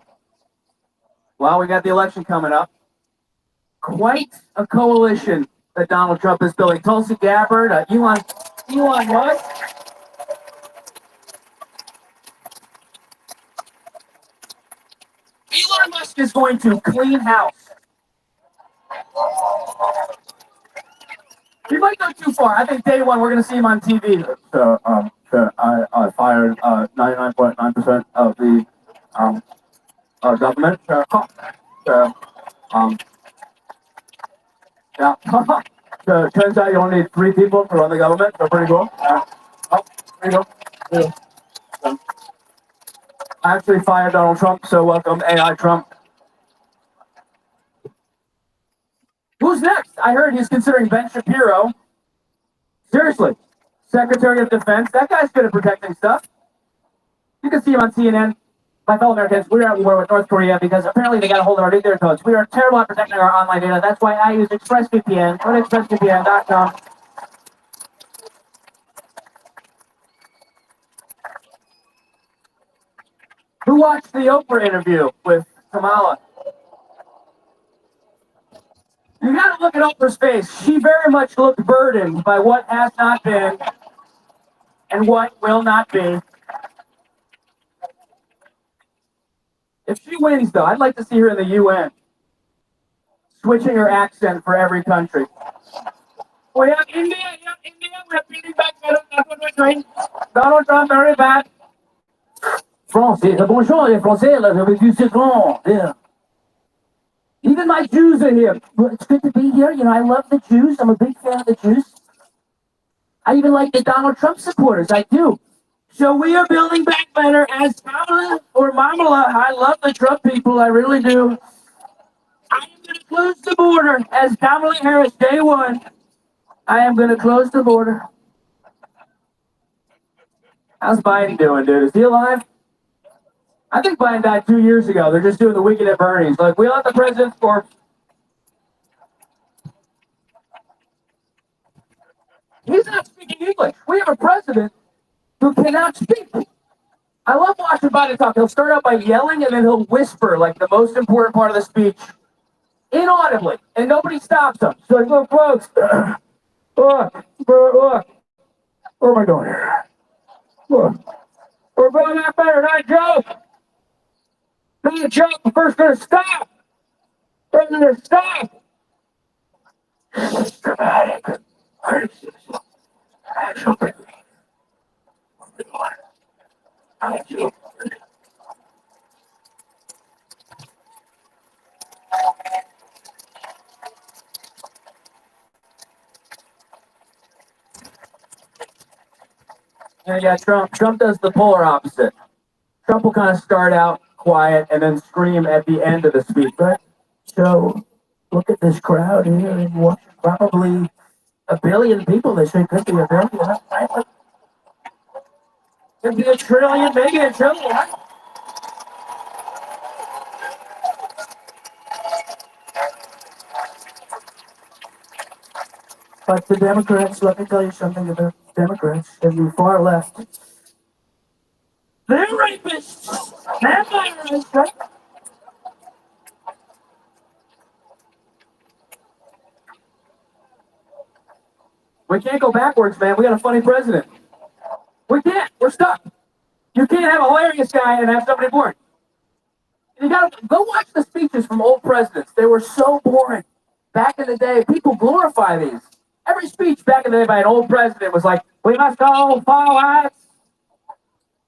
Well, we got the election coming up. Quite a coalition that Donald Trump is building. Tulsi Gabbard, Elon Musk. Elon Musk is going to clean house. He might go too far. I think day one we're going to see him on TV. So I fired 99.9% of the government. Yeah. So it turns out you only need 3 people to run the government. So pretty cool. There you go. Yeah. So, I actually fired Donald Trump. So welcome, AI Trump. Who's next? I heard he's considering Ben Shapiro. Seriously, Secretary of Defense. That guy's good at protecting stuff. You can see him on CNN. My fellow Americans, we're at war with North Korea because apparently they got a hold of our nuclear codes. We are terrible at protecting our online data. That's why I use ExpressVPN. Go to expressvpn.com. Who watched the Oprah interview with Kamala? You gotta look at Oprah's face. She very much looked burdened by what has not been and what will not be. If she wins, though, I'd like to see her in the UN, switching her accent for every country. We have India, we have Billy back, that's what we're doing. Donald Trump, very bad. Français, bonjour les Français, là, j'avais vu ce grand. Yeah. Even my Jews are here. It's good to be here. You know, I love the Jews. I'm a big fan of the Jews. I even like the Donald Trump supporters. I do. So we are building back better as Kamala or Mamala. I love the Trump people. I really do. I am going to close the border as Kamala Harris, day one. I am going to close the border. How's Biden doing, dude? Is he alive? I think Biden died 2 years ago. They're just doing the weekend at Bernie's. Like, we let the president's corpse. He's not speaking English. We have a president who cannot speak. I love watching Biden talk. He'll start out by yelling and then he'll whisper like the most important part of the speech inaudibly, and nobody stops him. So like, look, folks, look, what am I doing here? Look, we're going that better, not joke. Not a joke. We're first going to stop. We're going to stop. It's dramatic. Yeah, Trump does the polar opposite. Trump will kind of start out quiet and then scream at the end of the speech. Right? So, look at this crowd here in Washington. Probably a billion people. They say could be a billion. Right? Could be a trillion, maybe a trillion. Right? But the Democrats, let me tell you something about Democrats and the far left. They're rapists. They're murderers, right? We can't go backwards, man. We got a funny president. We can't. We're stuck. You can't have a hilarious guy and have somebody boring. You gotta go watch the speeches from old presidents. They were so boring. Back in the day, people glorify these. Every speech back in the day by an old president was like, we must go forwards,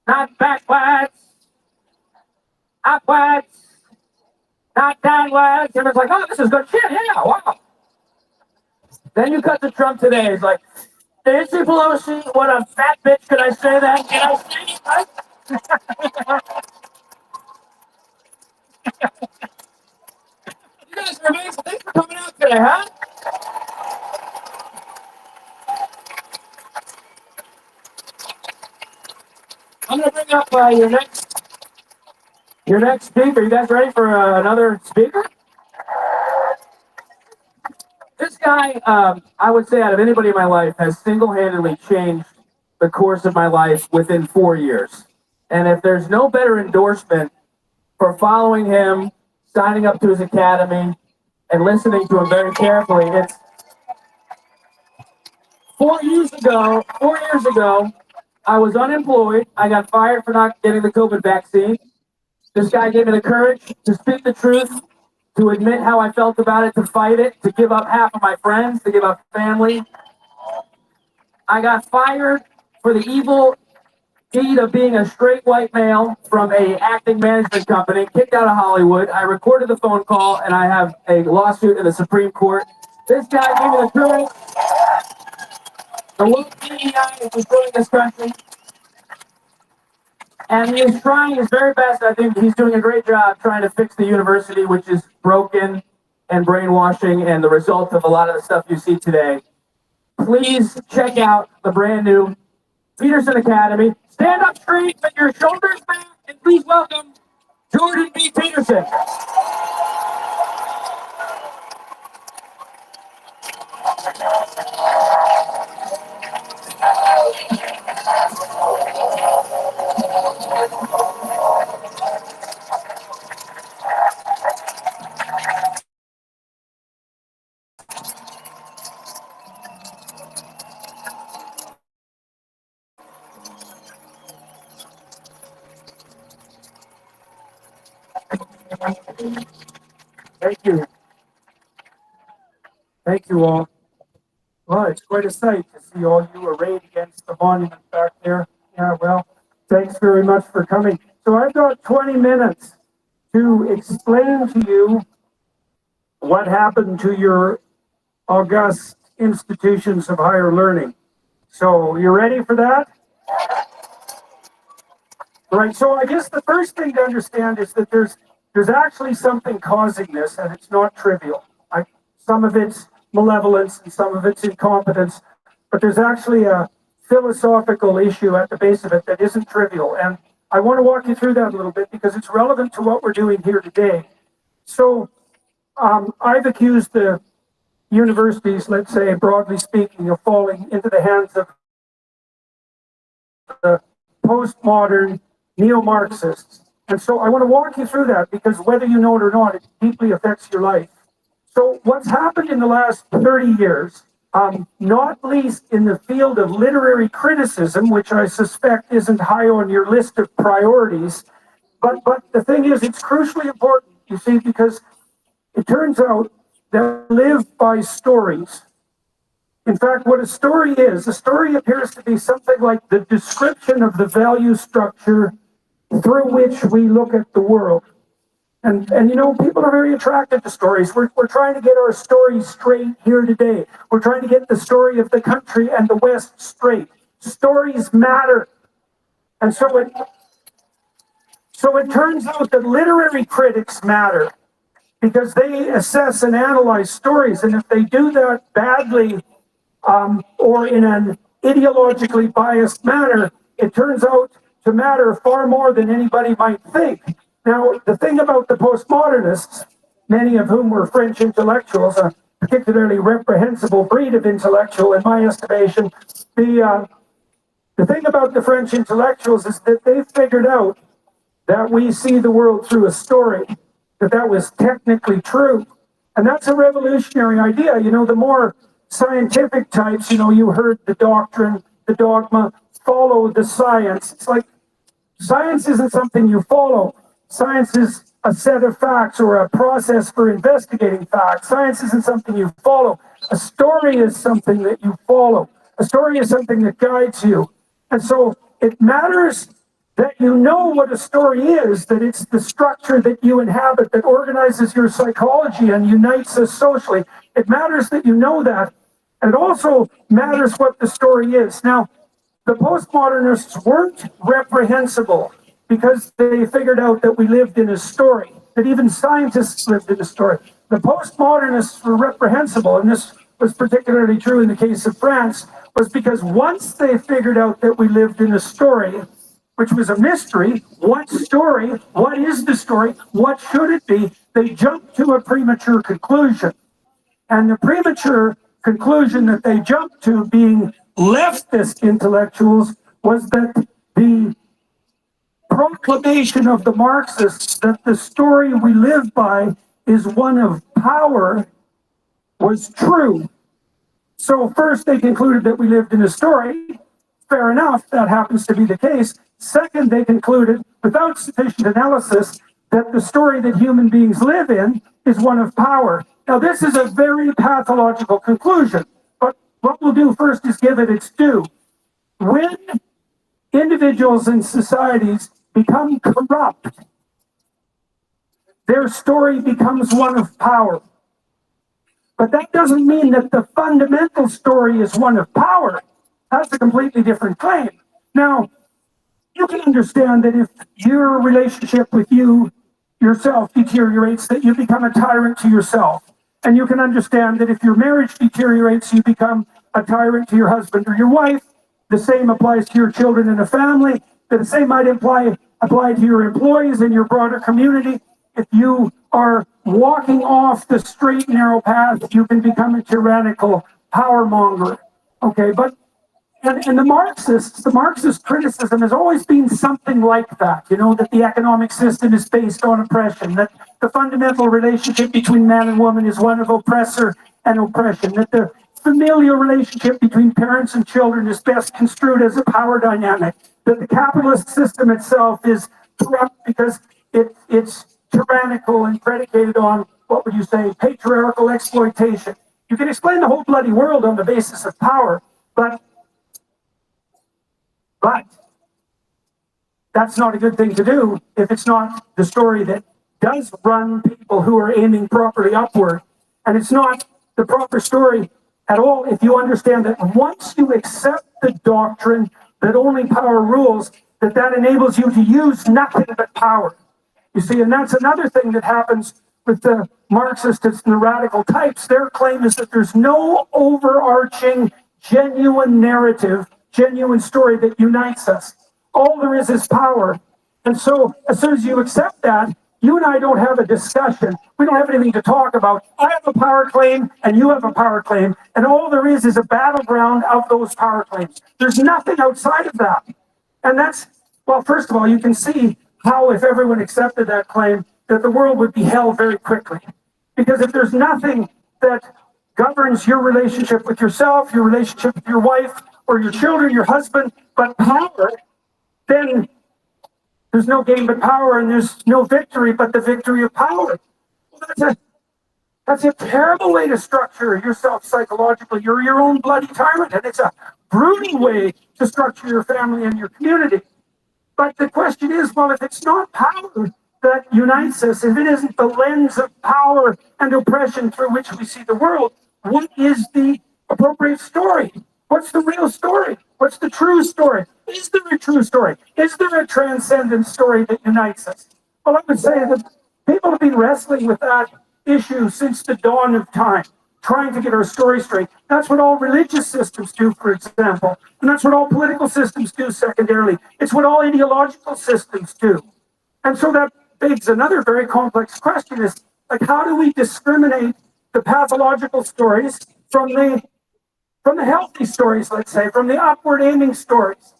not backwards, upwards, not downwards. Everyone's like, oh, this is good shit. Yeah, wow. Then you cut to Trump today. He's like, Nancy Pelosi, what a fat bitch. Could I say that? Can I say it? Right? You guys are amazing. Thanks for coming out today, huh? I'm going to bring up your next speaker. You guys ready for another speaker? This guy, I would say out of anybody in my life, has single-handedly changed the course of my life within 4 years. And if there's no better endorsement for following him, signing up to his academy, and listening to him very carefully, it's 4 years ago, I was unemployed. I got fired for not getting the COVID vaccine. This guy gave me the courage to speak the truth, to admit how I felt about it, to fight it, to give up half of my friends, to give up family, I got fired for the evil deed of being a straight white male from a acting management company, kicked out of Hollywood. I recorded the phone call, and I have a lawsuit in the Supreme Court. This guy gave me the truth. The woke DEI is destroying this country. And he is trying his very best. I think he's doing a great job trying to fix the university, which is broken and brainwashing and the result of a lot of the stuff you see today. Please check out the brand new Peterson Academy. Stand up straight with your shoulders back and please welcome Jordan B. Peterson. Thank you. Thank you all. Well, it's quite a sight to see all you arrayed against the monument back there. Yeah, well, thanks very much for coming. So I've got 20 minutes to explain to you what happened to your august institutions of higher learning. So you ready for that? Right, so I guess the first thing to understand is that there's actually something causing this, and it's not trivial. Some of it's malevolence and some of it's incompetence, but there's actually a philosophical issue at the base of it that isn't trivial. And I want to walk you through that a little bit because it's relevant to what we're doing here today. So I've accused the universities, let's say, broadly speaking, of falling into the hands of the postmodern neo-Marxists. And so I want to walk you through that because whether you know it or not, it deeply affects your life. So what's happened in the last 30 years, not least in the field of literary criticism, which I suspect isn't high on your list of priorities, but the thing is, it's crucially important, you see, because it turns out that we live by stories. In fact, what a story appears to be something like the description of the value structure through which we look at the world. And you know, people are very attracted to stories. We're trying to get our stories straight here today. We're trying to get the story of the country and the West straight. Stories matter. And so it turns out that literary critics matter because they assess and analyze stories. And if they do that badly or in an ideologically biased manner, it turns out to matter far more than anybody might think. Now, the thing about the postmodernists, many of whom were French intellectuals, a particularly reprehensible breed of intellectual in my estimation, the thing about the French intellectuals is that they figured out that we see the world through a story, that was technically true. And that's a revolutionary idea. You know, the more scientific types, you know, you heard the doctrine, the dogma, follow the science. It's like science isn't something you follow. Science is a set of facts or a process for investigating facts. Science isn't something you follow. A story is something that you follow. A story is something that guides you. And so it matters that you know what a story is, that it's the structure that you inhabit that organizes your psychology and unites us socially. It matters that you know that. And it also matters what the story is. Now, the postmodernists weren't reprehensible because they figured out that we lived in a story, that even scientists lived in a story. The postmodernists were reprehensible, and this was particularly true in the case of France, was because once they figured out that we lived in a story, which was a mystery, what story, what is the story, what should it be, they jumped to a premature conclusion. And the premature conclusion that they jumped to, being leftist intellectuals, was that the proclamation of the Marxists that the story we live by is one of power was true. So first they concluded that we lived in a story. Fair enough, that happens to be the case. Second, they concluded, without sufficient analysis, that the story that human beings live in is one of power. Now, this is a very pathological conclusion, but what we'll do first is give it its due. When individuals and societies become corrupt, their story becomes one of power. But that doesn't mean that the fundamental story is one of power. That's a completely different claim. Now, you can understand that if your relationship with yourself deteriorates, that you become a tyrant to yourself. And you can understand that if your marriage deteriorates, you become a tyrant to your husband or your wife. The same applies to your children and a family. The same might apply to your employees and your broader community. If you are walking off the straight and narrow path, you can become a tyrannical power monger. Okay, but and the Marxist criticism has always been something like that, you know, that the economic system is based on oppression, that the fundamental relationship between man and woman is one of oppressor and oppression, that the familial relationship between parents and children is best construed as a power dynamic, that the capitalist system itself is corrupt because it's tyrannical and predicated on, what would you say, patriarchal exploitation. You can explain the whole bloody world on the basis of power, but that's not a good thing to do if it's not the story that does run people who are aiming properly upward. And it's not the proper story at all if you understand that once you accept the doctrine that only power rules, that enables you to use nothing but power. You see, and that's another thing that happens with the Marxists and the radical types. Their claim is that there's no overarching, genuine narrative, genuine story that unites us. All there is power. And so as soon as you accept that, you and I don't have a discussion. We don't have anything to talk about. I have a power claim and you have a power claim. And all there is a battleground of those power claims. There's nothing outside of that. And that's, well, first of all, you can see how if everyone accepted that claim, that the world would be hell very quickly. Because if there's nothing that governs your relationship with yourself, your relationship with your wife, or your children, your husband, but power, then there's no game but power, and there's no victory but the victory of power. Well, that's a terrible way to structure yourself psychologically. You're your own bloody tyrant, and it's a brutal way to structure your family and your community. But the question is, well, if it's not power that unites us, if it isn't the lens of power and oppression through which we see the world, what is the appropriate story? What's the real story? What's the true story? Is there a true story? Is there a transcendent story that unites us? Well, I would say that people have been wrestling with that issue since the dawn of time, trying to get our story straight. That's what all religious systems do, for example. And that's what all political systems do secondarily. It's what all ideological systems do. And so that begs another very complex question is, like, how do we discriminate the pathological stories from the healthy stories, let's say, from the upward aiming stories?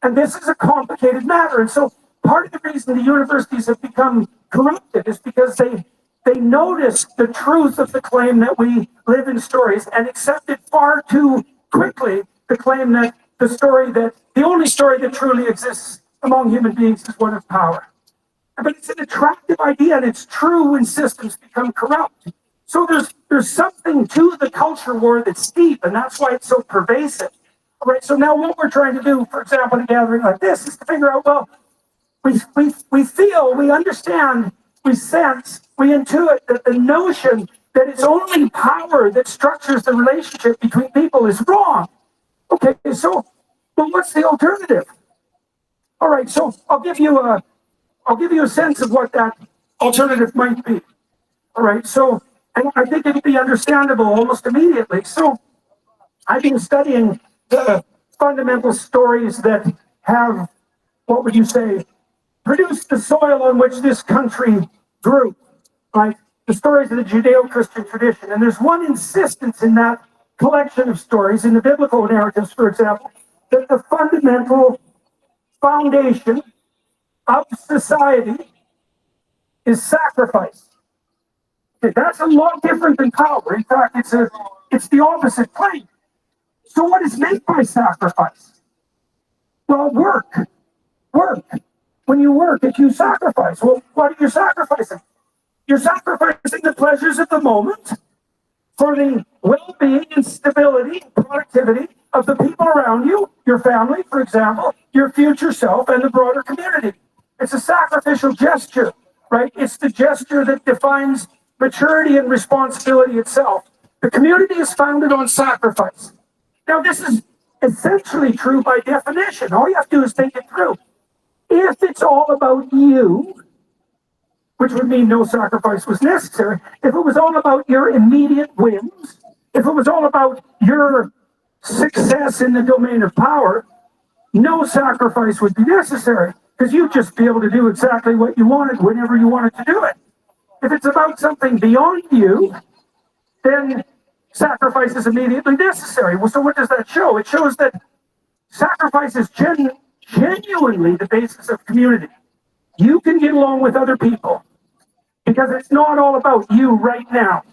And this is a complicated matter. And so part of the reason the universities have become corrupted is because they notice the truth of the claim that we live in stories and accepted far too quickly the claim that the only story that truly exists among human beings is one of power. But it's an attractive idea, and it's true when systems become corrupt. So there's something to the culture war that's deep, and that's why it's so pervasive. All right, so now what we're trying to do, for example, in a gathering like this, is to figure out, well, we feel, we understand, we sense, we intuit that the notion that it's only power that structures the relationship between people is wrong. Okay, so, well, what's the alternative? All right, so I'll give you a sense of what that alternative might be. All right, so, and I think it'll be understandable almost immediately. So I've been studying the fundamental stories that have, what would you say, produced the soil on which this country grew, right? The stories of the Judeo-Christian tradition. And there's one insistence in that collection of stories, in the biblical narratives, for example, that the fundamental foundation of society is sacrifice. Okay, that's a lot different than power. In fact, it's the opposite claim. So what is meant by sacrifice? Well, work. When you work, if you sacrifice, well, what are you sacrificing? You're sacrificing the pleasures of the moment for the well-being and stability, productivity of the people around you, your family, for example, your future self, and the broader community. It's a sacrificial gesture, right? It's the gesture that defines maturity and responsibility itself. The community is founded on sacrifice. Now, this is essentially true by definition. All you have to do is think it through. If it's all about you, which would mean no sacrifice was necessary, if it was all about your immediate whims, if it was all about your success in the domain of power, no sacrifice would be necessary because you'd just be able to do exactly what you wanted whenever you wanted to do it. If it's about something beyond you, then sacrifice is immediately necessary. Well, so what does that show? It shows that sacrifice is genuinely the basis of community. You can get along with other people because it's not all about you right now.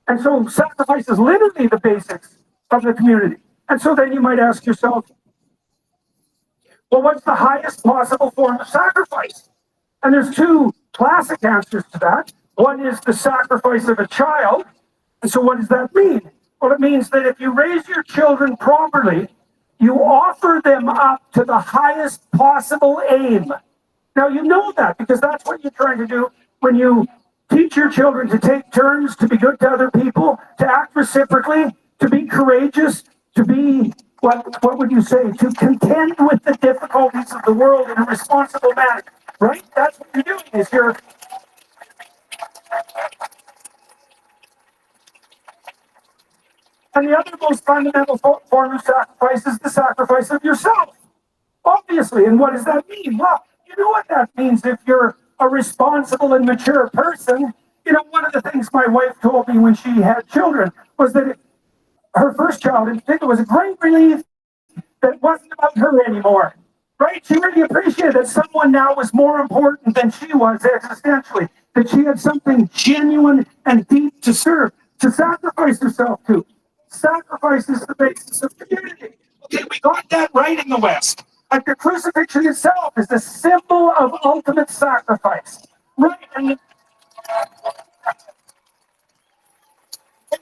And so sacrifice is literally the basics of the community. And so then you might ask yourself, well, what's the highest possible form of sacrifice? And there's two classic answers to that. One is the sacrifice of a child. And so what does that mean? Well, it means that if you raise your children properly, you offer them up to the highest possible aim. Now, you know that because that's what you're trying to do when you teach your children to take turns, to be good to other people, to act reciprocally, to be courageous, to be, what would you say, to contend with the difficulties of the world in a responsible manner, right? That's what you're doing, is you're... And the other most fundamental form of sacrifice is the sacrifice of yourself, obviously. And what does that mean? Well, you know what that means if you're a responsible and mature person. You know, one of the things my wife told me when she had children was that her first child in particular was a great relief that it wasn't about her anymore, right? She really appreciated that someone now was more important than she was existentially, that she had something genuine and deep to serve, to sacrifice herself to. Sacrifice is the basis of community. Okay, we got that right in the West. Like the crucifixion itself is the symbol of ultimate sacrifice. Right? And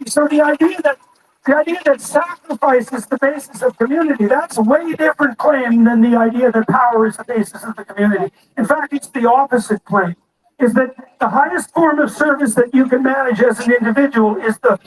so the idea that sacrifice is the basis of community, that's a way different claim than the idea that power is the basis of the community. In fact, it's the opposite claim, is that the highest form of service that you can manage as an individual is the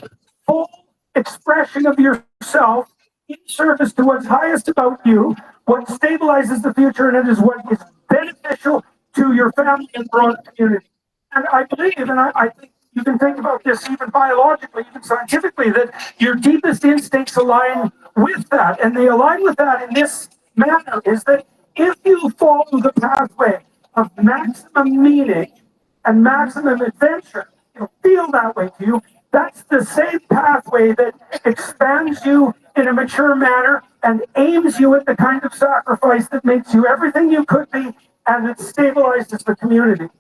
full expression of yourself in service to what's highest about you, what stabilizes the future, and it is what is beneficial to your family and broader community. And I believe, and I think you can think about this even biologically, even scientifically, that your deepest instincts align with that. And they align with that in this manner, is that if you follow the pathway of maximum meaning and maximum adventure, it'll feel that way to you. That's the same pathway that expands you in a mature manner and aims you at the kind of sacrifice that makes you everything you could be and that stabilizes the community.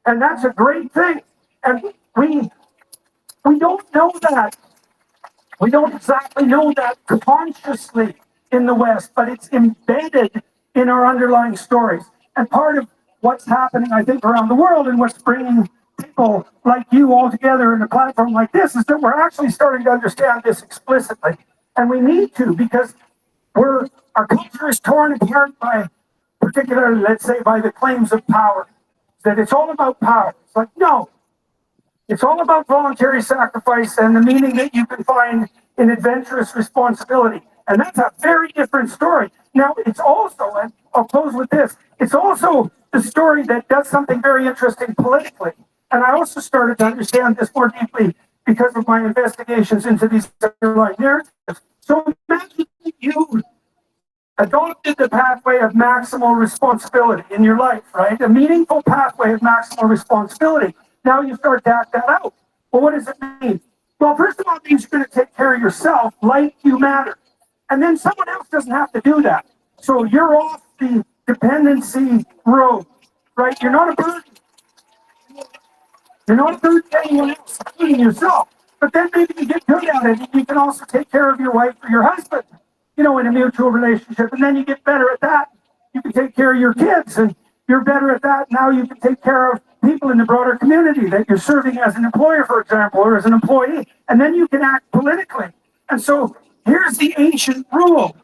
And that's a great thing. And we don't know that. We don't exactly know that consciously in the West, but it's embedded in our underlying stories. And part of what's happening, I think, around the world and what's bringing people like you all together in a platform like this is that we're actually starting to understand this explicitly. And we need to, because our culture is torn apart by, particularly, let's say, by the claims of power. That it's all about power. It's like, no. It's all about voluntary sacrifice and the meaning that you can find in adventurous responsibility. And that's a very different story. Now, it's also, and I'll close with this, it's also the story that does something very interesting politically. And I also started to understand this more deeply because of my investigations into these underlying narratives. So imagine you adopted the pathway of maximal responsibility in your life, right? A meaningful pathway of maximal responsibility. Now you start to act that out. Well, what does it mean? Well, first of all, it means you're going to take care of yourself like you matter. And then someone else doesn't have to do that. So you're off the dependency road, right? You're not a burden. You're not a burden to anyone else, including yourself. But then maybe you get good at it and you can also take care of your wife or your husband, you know, in a mutual relationship. And then you get better at that. You can take care of your kids and you're better at that. Now you can take care of people in the broader community that you're serving as an employer, for example, or as an employee, and then you can act politically. And so here's the ancient rule.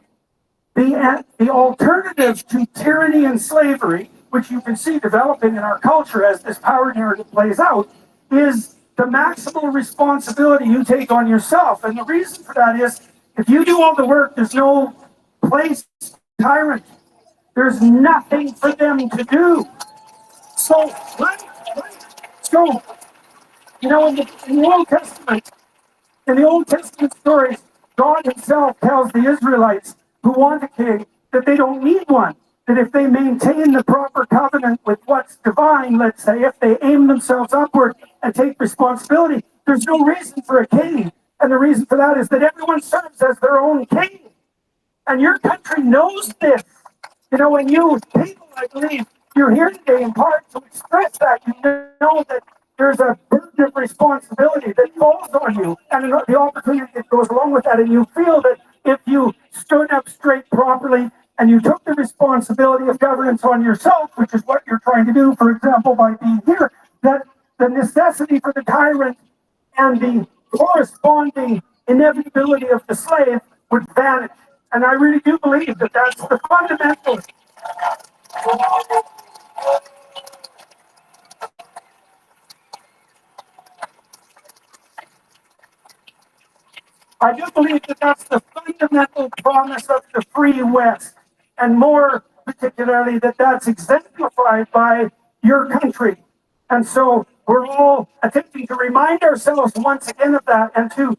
The alternative to tyranny and slavery, which you can see developing in our culture as this power narrative plays out, is the maximal responsibility you take on yourself. And the reason for that is, if you do all the work, there's no place for tyrant. There's nothing for them to do. So, you know, in the Old Testament stories, God himself tells the Israelites who want a king that they don't need one. That if they maintain the proper covenant with what's divine, let's say, if they aim themselves upward and take responsibility, there's no reason for a king. And the reason for that is that everyone serves as their own king. And your country knows this. You know, when you people, I believe, you're here today in part to express that. You know that there's a burden of responsibility that falls on you and the opportunity that goes along with that. And you feel that if you stood up straight properly and you took the responsibility of governance on yourself, which is what you're trying to do, for example, by being here, that the necessity for the tyrant and the corresponding inevitability of the slave would vanish. And I really do believe that that's the fundamental. I do believe that that's the fundamental promise of the free West, and more particularly that that's exemplified by your country. And so we're all attempting to remind ourselves once again of that, and to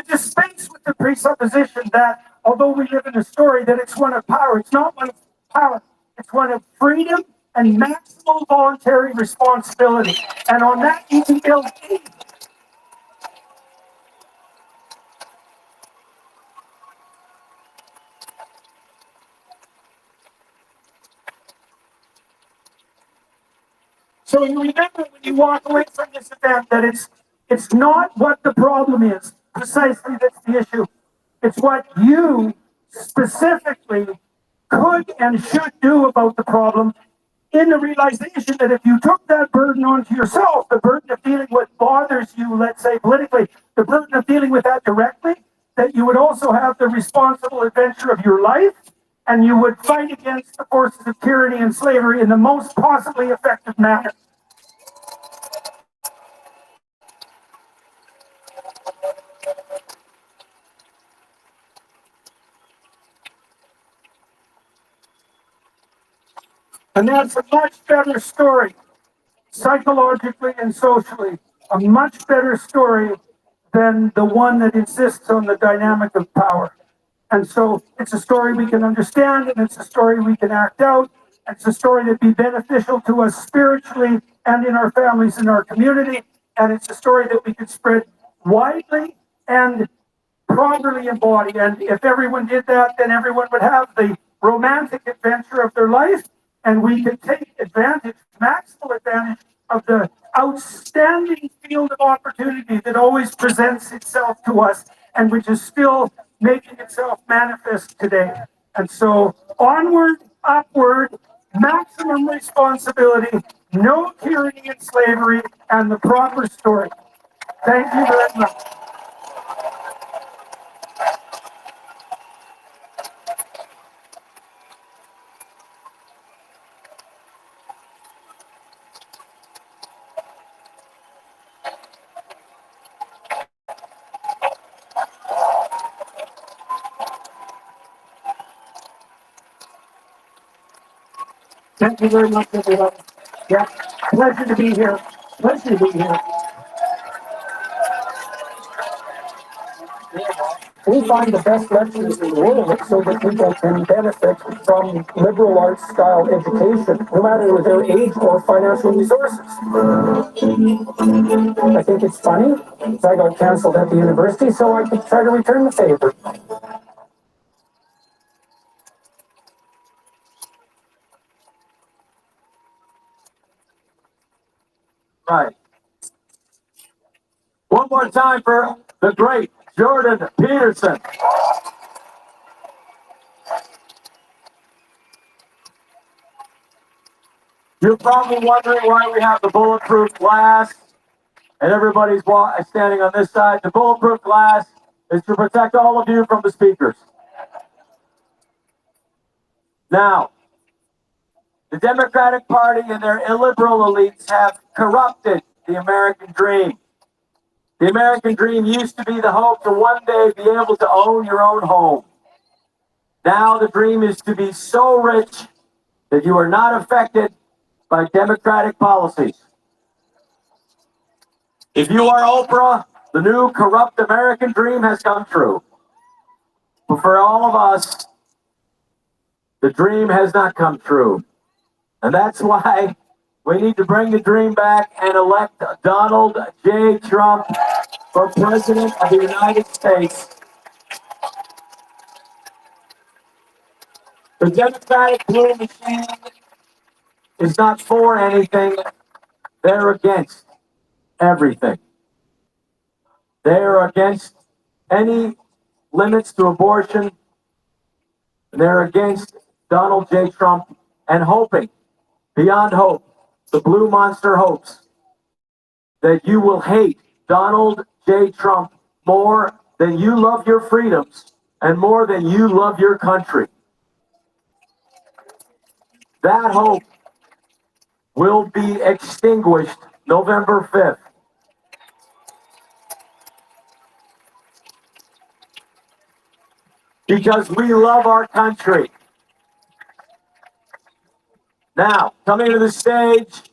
dispense with the presupposition that although we live in a story that it's one of power, it's not one of power. It's one of freedom and maximal voluntary responsibility. And on that you can build any. So you remember when you walk away from this event that it's not what the problem is. Precisely, that's the issue. It's what you specifically could and should do about the problem, in the realization that if you took that burden onto yourself, the burden of dealing with what bothers you, let's say politically, the burden of dealing with that directly, that you would also have the responsible adventure of your life, and you would fight against the forces of tyranny and slavery in the most possibly effective manner. And that's a much better story, psychologically and socially, a much better story than the one that insists on the dynamic of power. And so it's a story we can understand, and it's a story we can act out. It's a story that'd be beneficial to us spiritually and in our families, in our community. And it's a story that we could spread widely and properly embody. And if everyone did that, then everyone would have the romantic adventure of their life. And we can take advantage, maximal advantage, of the outstanding field of opportunity that always presents itself to us and which is still making itself manifest today. And so onward, upward, maximum responsibility, no tyranny and slavery, and the proper story. Thank you very much. Thank you very much, everyone. Yeah, pleasure to be here. Pleasure to be here. We find the best lectures in the world so that people can benefit from liberal arts style education, no matter their age or financial resources. I think it's funny. I got canceled at the university, so I could try to return the favor. Right. One more time for the great Jordan Peterson. You're probably wondering why we have the bulletproof glass and everybody's standing on this side. The bulletproof glass is to protect all of you from the speakers. Now, the Democratic Party and their illiberal elites have corrupted the American dream. The American dream used to be the hope to one day be able to own your own home. Now the dream is to be so rich that you are not affected by Democratic policies. If you are Oprah, the new corrupt American dream has come true. But for all of us, the dream has not come true. And that's why we need to bring the dream back and elect Donald J. Trump for President of the United States. The Democratic blue machine is not for anything. They're against everything. They're against any limits to abortion. They're against Donald J. Trump and hoping, beyond hope, the blue monster hopes that you will hate Donald J. Trump more than you love your freedoms and more than you love your country. That hope will be extinguished November 5th. Because we love our country. Now, coming to the stage,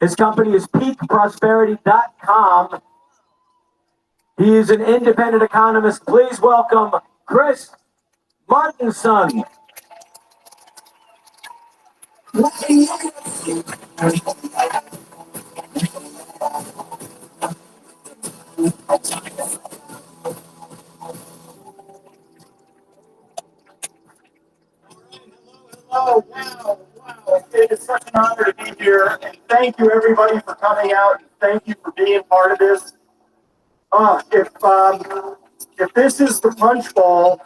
his company is peakprosperity.com. He is an independent economist. Please welcome Chris Martenson. Oh, wow. It is such an honor to be here, and thank you everybody for coming out, and thank you for being part of this. If this is the punch bowl,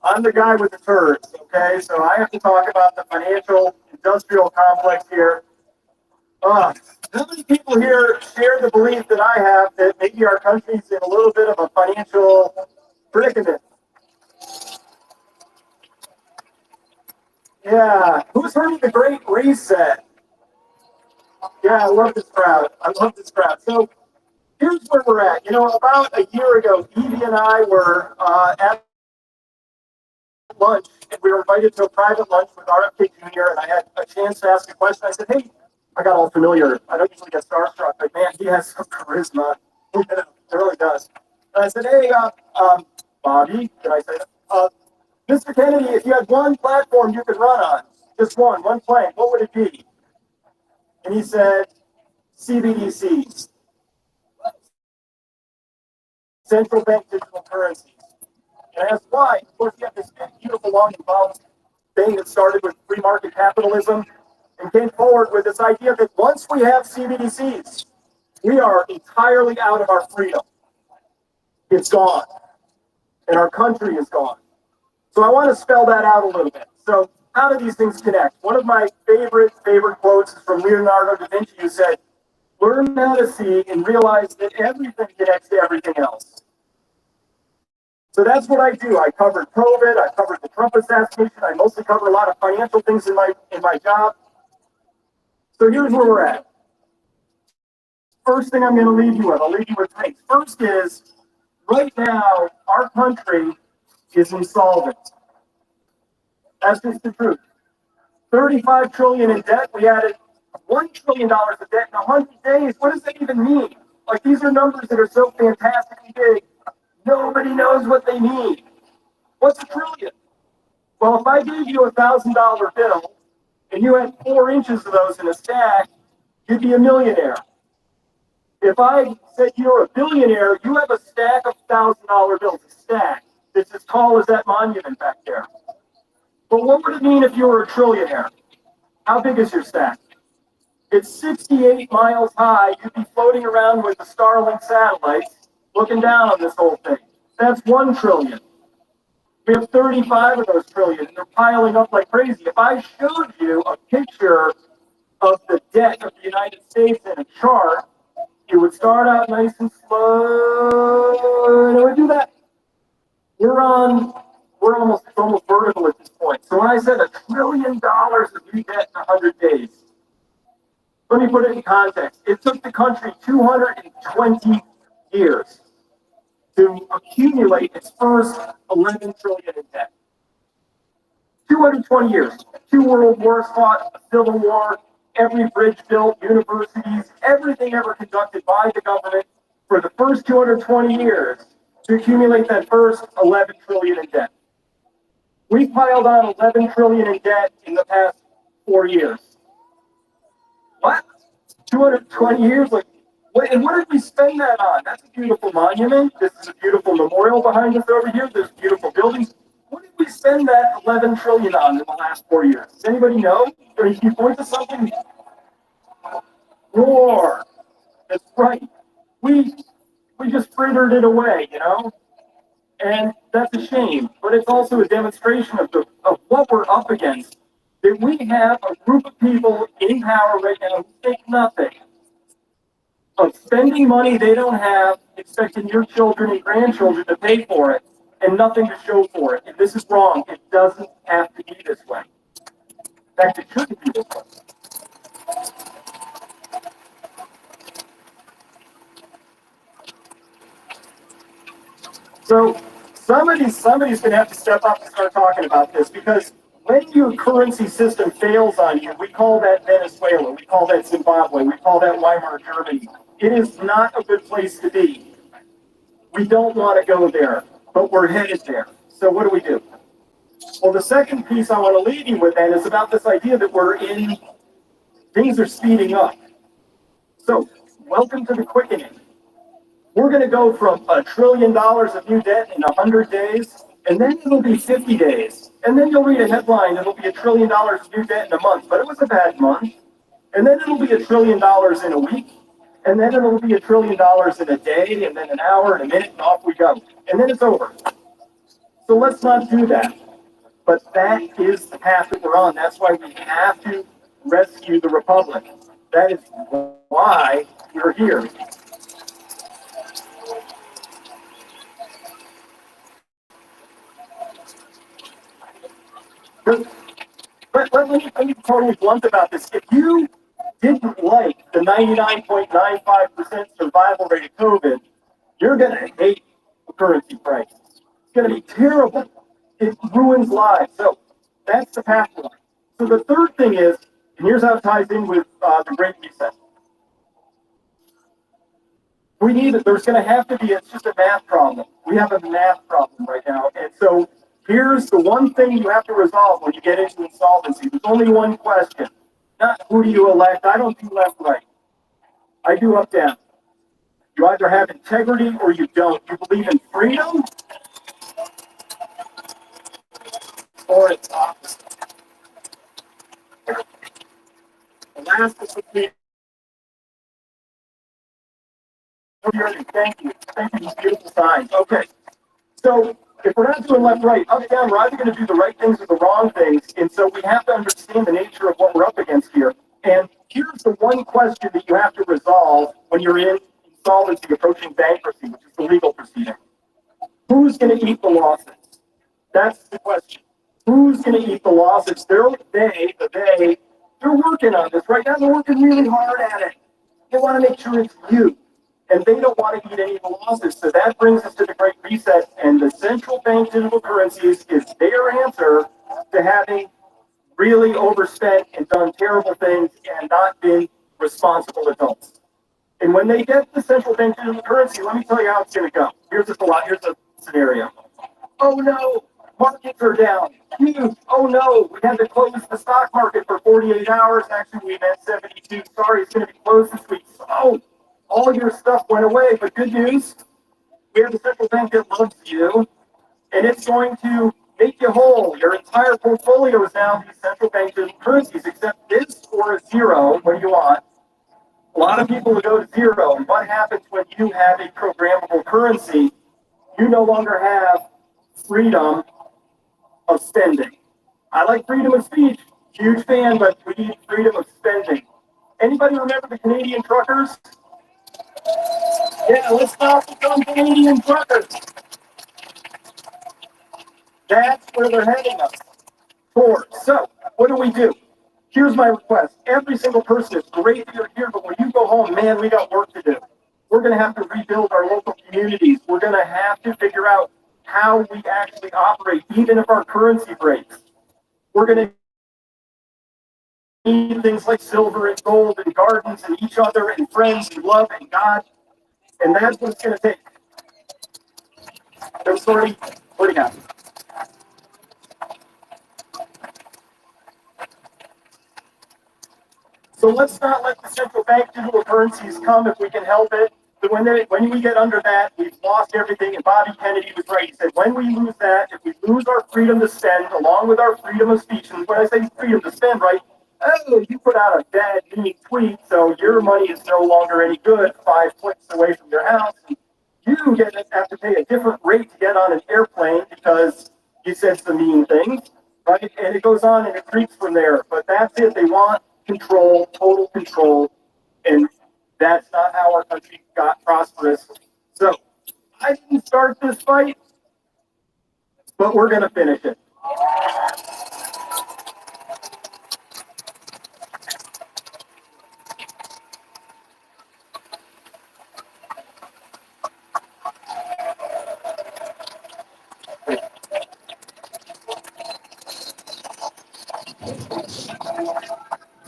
I'm the guy with the turds, okay? So I have to talk about the financial industrial complex here. How many people here share the belief that I have that maybe our country's in a little bit of a financial predicament? Yeah, who's heard of the Great Reset? Yeah, I love this crowd. So here's where we're at. You know, about a year ago, Evie and I were at lunch, and we were invited to a private lunch with RFK Jr., and I had a chance to ask a question. I said, hey, I got all familiar. I don't usually get starstruck, but man, he has some charisma. It really does. And I said, hey, Bobby, did I say that? Mr. Kennedy, if you had one platform you could run on, just one plank, what would it be? And he said, CBDCs, central bank digital currencies. And I asked why. Of course, you have this beautiful, long, involved thing that started with free market capitalism and came forward with this idea that once we have CBDCs, we are entirely out of our freedom. It's gone. And our country is gone. So I want to spell that out a little bit. So how do these things connect? One of my favorite quotes is from Leonardo da Vinci, who said, learn how to see and realize that everything connects to everything else. So that's what I do. I covered COVID, I covered the Trump assassination, I mostly cover a lot of financial things in my job. So here's where we're at. First thing I'm going to leave you with, I'll leave you with three. First is, right now, our country is insolvent. That's just the truth. $35 trillion in debt. We added $1 trillion of debt in 100 days. What does that even mean? Like, these are numbers that are so fantastically big, nobody knows what they mean. What's a trillion? Well, if I gave you a $1,000 bill and you had 4 inches of those in a stack, you'd be a millionaire. If I said you're a billionaire, you have a stack of $1,000 bills, a stack. It's as tall as that monument back there. But what would it mean if you were a trillionaire? How big is your stack? It's 68 miles high. You'd be floating around with the Starlink satellites looking down on this whole thing. That's 1 trillion. We have 35 of those trillion, and they're piling up like crazy. If I showed you a picture of the debt of the United States in a chart, it would start out nice and slow, and it would do that. It's almost vertical at this point. So when I said $1 trillion of new debt in 100 days, let me put it in context. It took the country 220 years to accumulate its first 11 trillion in debt. 220 years. 2 world wars fought, a civil war, every bridge built, universities, everything ever conducted by the government for the first 220 years to accumulate that first 11 trillion in debt. We piled on 11 trillion in debt in the past 4 years. What? 220 years? Like, and what did we spend that on? That's a beautiful monument. This is a beautiful memorial behind us over here. There's beautiful buildings. What did we spend that 11 trillion on in the last 4 years? Does anybody know? Or can you point to something? War. That's right. We just frittered it away, you know? And that's a shame. But it's also a demonstration of what we're up against. That we have a group of people in power right now who think nothing of spending money they don't have, expecting your children and grandchildren to pay for it, and nothing to show for it. And this is wrong. It doesn't have to be this way. In fact, it shouldn't be this way. So somebody's going to have to step up and start talking about this, because when your currency system fails on you, we call that Venezuela, we call that Zimbabwe, we call that Weimar Germany. It is not a good place to be. We don't want to go there, but we're headed there. So what do? Well, the second piece I want to leave you with then is about this idea that things are speeding up. So welcome to the quickening. We're going to go from $1 trillion of new debt in 100 days, and then it'll be 50 days. And then you'll read a headline, it'll be $1 trillion of new debt in a month, but it was a bad month. And then it'll be $1 trillion in a week, and then it'll be $1 trillion in a day, and then an hour, and a minute, and off we go. And then it's over. So let's not do that. But that is the path that we're on. That's why we have to rescue the republic. That is why we're here. But let me be totally blunt about this. If you didn't like the 99.95% survival rate of COVID, you're going to hate the currency crisis. It's going to be terrible. It ruins lives. So that's the pathway. So the third thing is, and here's how it ties in with the Great Reset. There's going to have to be, it's just a math problem. We have a math problem right now. And so here's the one thing you have to resolve when you get into insolvency. There's only one question. Not who do you elect. I don't do left, right. I do up, down. You either have integrity or you don't. You believe in freedom or it's opposite. The last is the key. Thank you. Thank you for beautiful signs. Okay. So if we're not doing left, right, up, down, we're either going to do the right things or the wrong things. And so we have to understand the nature of what we're up against here. And here's the one question that you have to resolve when you're in insolvency, approaching bankruptcy, which is the legal proceeding. Who's going to eat the losses? That's the question. Who's going to eat the losses? They're working on this right now. They're working really hard at it. They want to make sure it's you. And they don't want to eat any of the losses. So that brings us to the Great Reset. And the central bank digital currencies is their answer to having really overspent and done terrible things and not been responsible adults. And when they get the central bank digital currency, let me tell you how it's going to go. Here's a scenario. Oh no, markets are down. Huge. Oh no, we had to close the stock market for 48 hours. Actually, we meant 72. Sorry, it's going to be closed this week. Oh, all your stuff went away, but good news, we have a central bank that loves you, and it's going to make you whole. Your entire portfolio is now these central bank currencies, except this or a zero. What do you want? A lot of people will go to zero, and what happens when you have a programmable currency? You no longer have freedom of spending. I like freedom of speech, huge fan, but we need freedom of spending. Anybody remember the Canadian truckers? Yeah, let's not become Canadian truckers. That's where they're heading us toward. So, what do? Here's my request. Every single person, it's great that you're here, but when you go home, man, we got work to do. We're going to have to rebuild our local communities. We're going to have to figure out how we actually operate, even if our currency breaks. We're going to need things like silver and gold and gardens and each other and friends and love and God. And that's what it's going to take. I'm sorry. What do you got? So let's not let the central bank digital currencies come if we can help it. But when we get under that, we've lost everything. And Bobby Kennedy was right. He said, when we lose that, if we lose our freedom to spend, along with our freedom of speech, and when I say freedom to spend, right, oh, you put out a bad, mean tweet, so your money is no longer any good 5 clicks away from your house. And you have to pay a different rate to get on an airplane because you said some mean things, right? And it goes on and it creeps from there. But that's it. They want control, total control, and that's not how our country got prosperous. So I didn't start this fight, but we're going to finish it.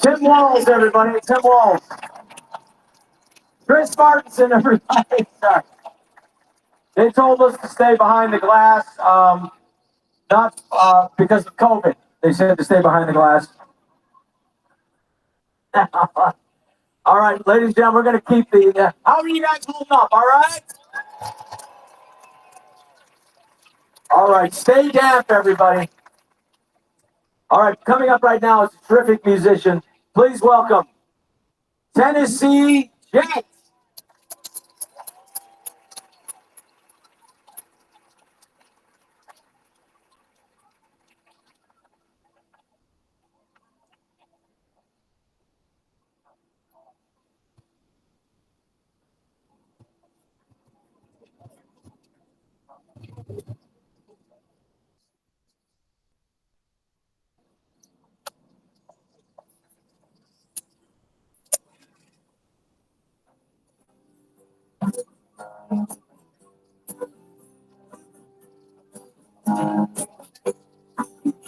Tim Walz, everybody. Tim Walz. Chris Martinson, everybody. Sorry. They told us to stay behind the glass, not because of COVID. They said to stay behind the glass. All right, ladies and gentlemen, we're going to keep the... how are you guys holding up, all right? All right, stay damp, everybody. All right, coming up right now is a terrific musician. Please welcome Tennessee Jake.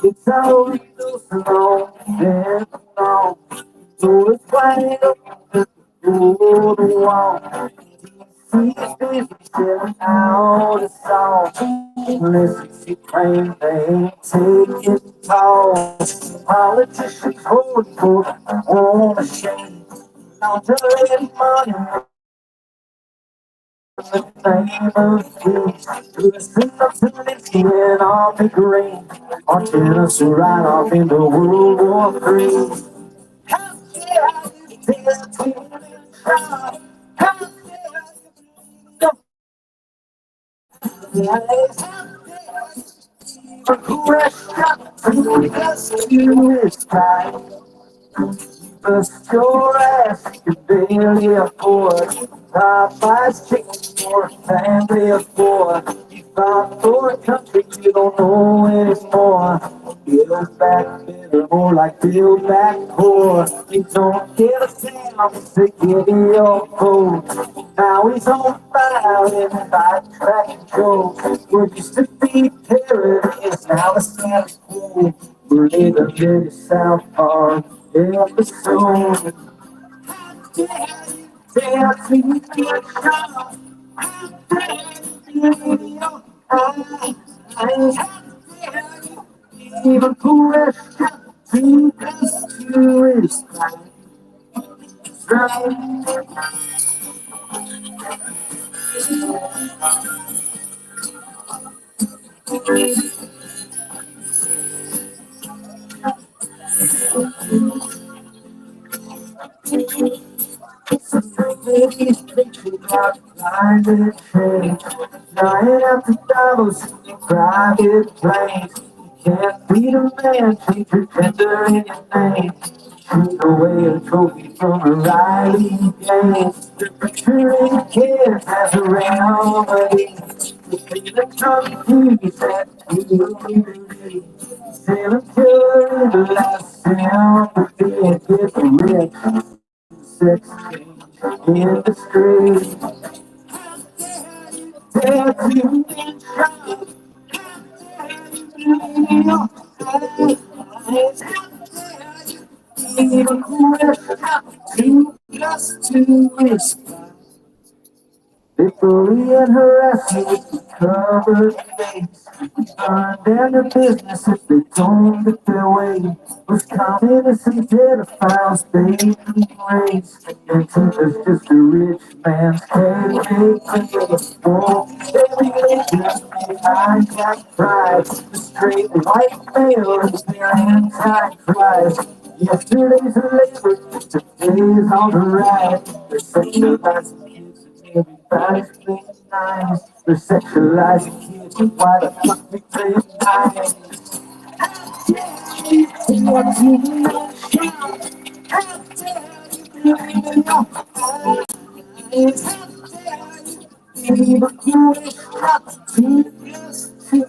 It's always so long, long. So it's wide open through the wall. See baby selling out a song. Listen, she claim they ain't taking calls. Politicians holding for on a shame. Now dirty money. The name of peace, listen up to this kid off the green, watching us ride off into World War III. How dare I dare to try? How dare I bust your ass, you barely afford. Popeye's chicken for a family of four. You fought for a country you don't know anymore. Build back better, more like build back poor. You don't get a chance to get your vote. Now he's on fire in the track and go. What used to be terrorists, now it's status quo. We're living in the South Park episode. Even question to is Baby's picture about climate change. Flying after Davos in private planes. You can't be the man, change your gender in your name. Took away a trophy from a Riley game. The picture kids has around me. The trophies that you said until the last sound of the get rich. Sex in the street. Dare to even two plus two is they bully and harass you with the covered face. Burn down your business if they don't get their way. Was innocent pedophiles, baby race. And teachers just a rich man's KKK. Oh, baby, I got pride. The straight white male is their anti-Christ. Yesterday's a labor, today's all the right. They're sexualizing kids and everybody's playing nice. They're sexualizing kids and why the fuck we playing nice? What you know, but you wish up to plus two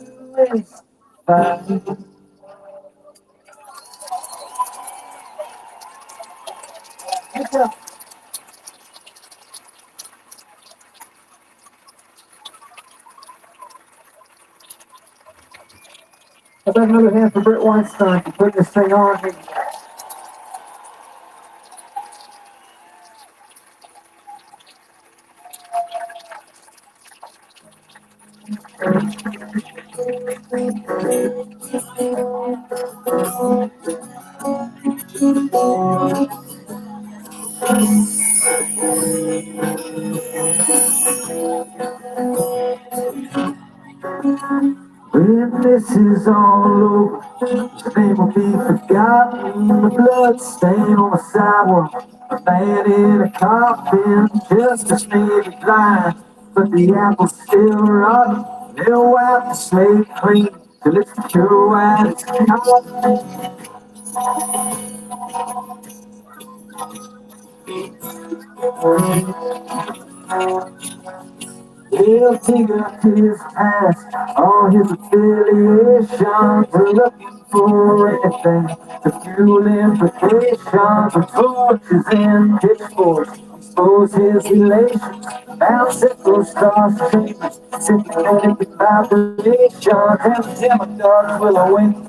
is five. I've got another hand for Britt Weinstein for putting this thing on. When this is all over, the name will be forgotten. The blood stain on the sidewalk, a man in a coffin, justice may be blind, but the apple's still rotten. They'll wipe the slate clean till it's pure white as cotton. He'll take up his past, all his affiliations are looking for anything to fuel implications of torches and pitchforks. Expose his relations, bounce at those stars, treatments, sympathetic vibrations, and the demagogues will awaken.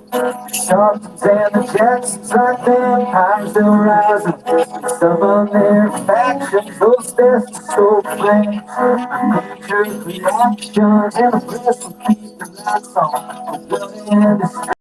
Sharptons and the Jacksons like vampires, they'll rise and summon their factions, those best soul flames, nature's reactions, and the press will keep the lights on, the blood and the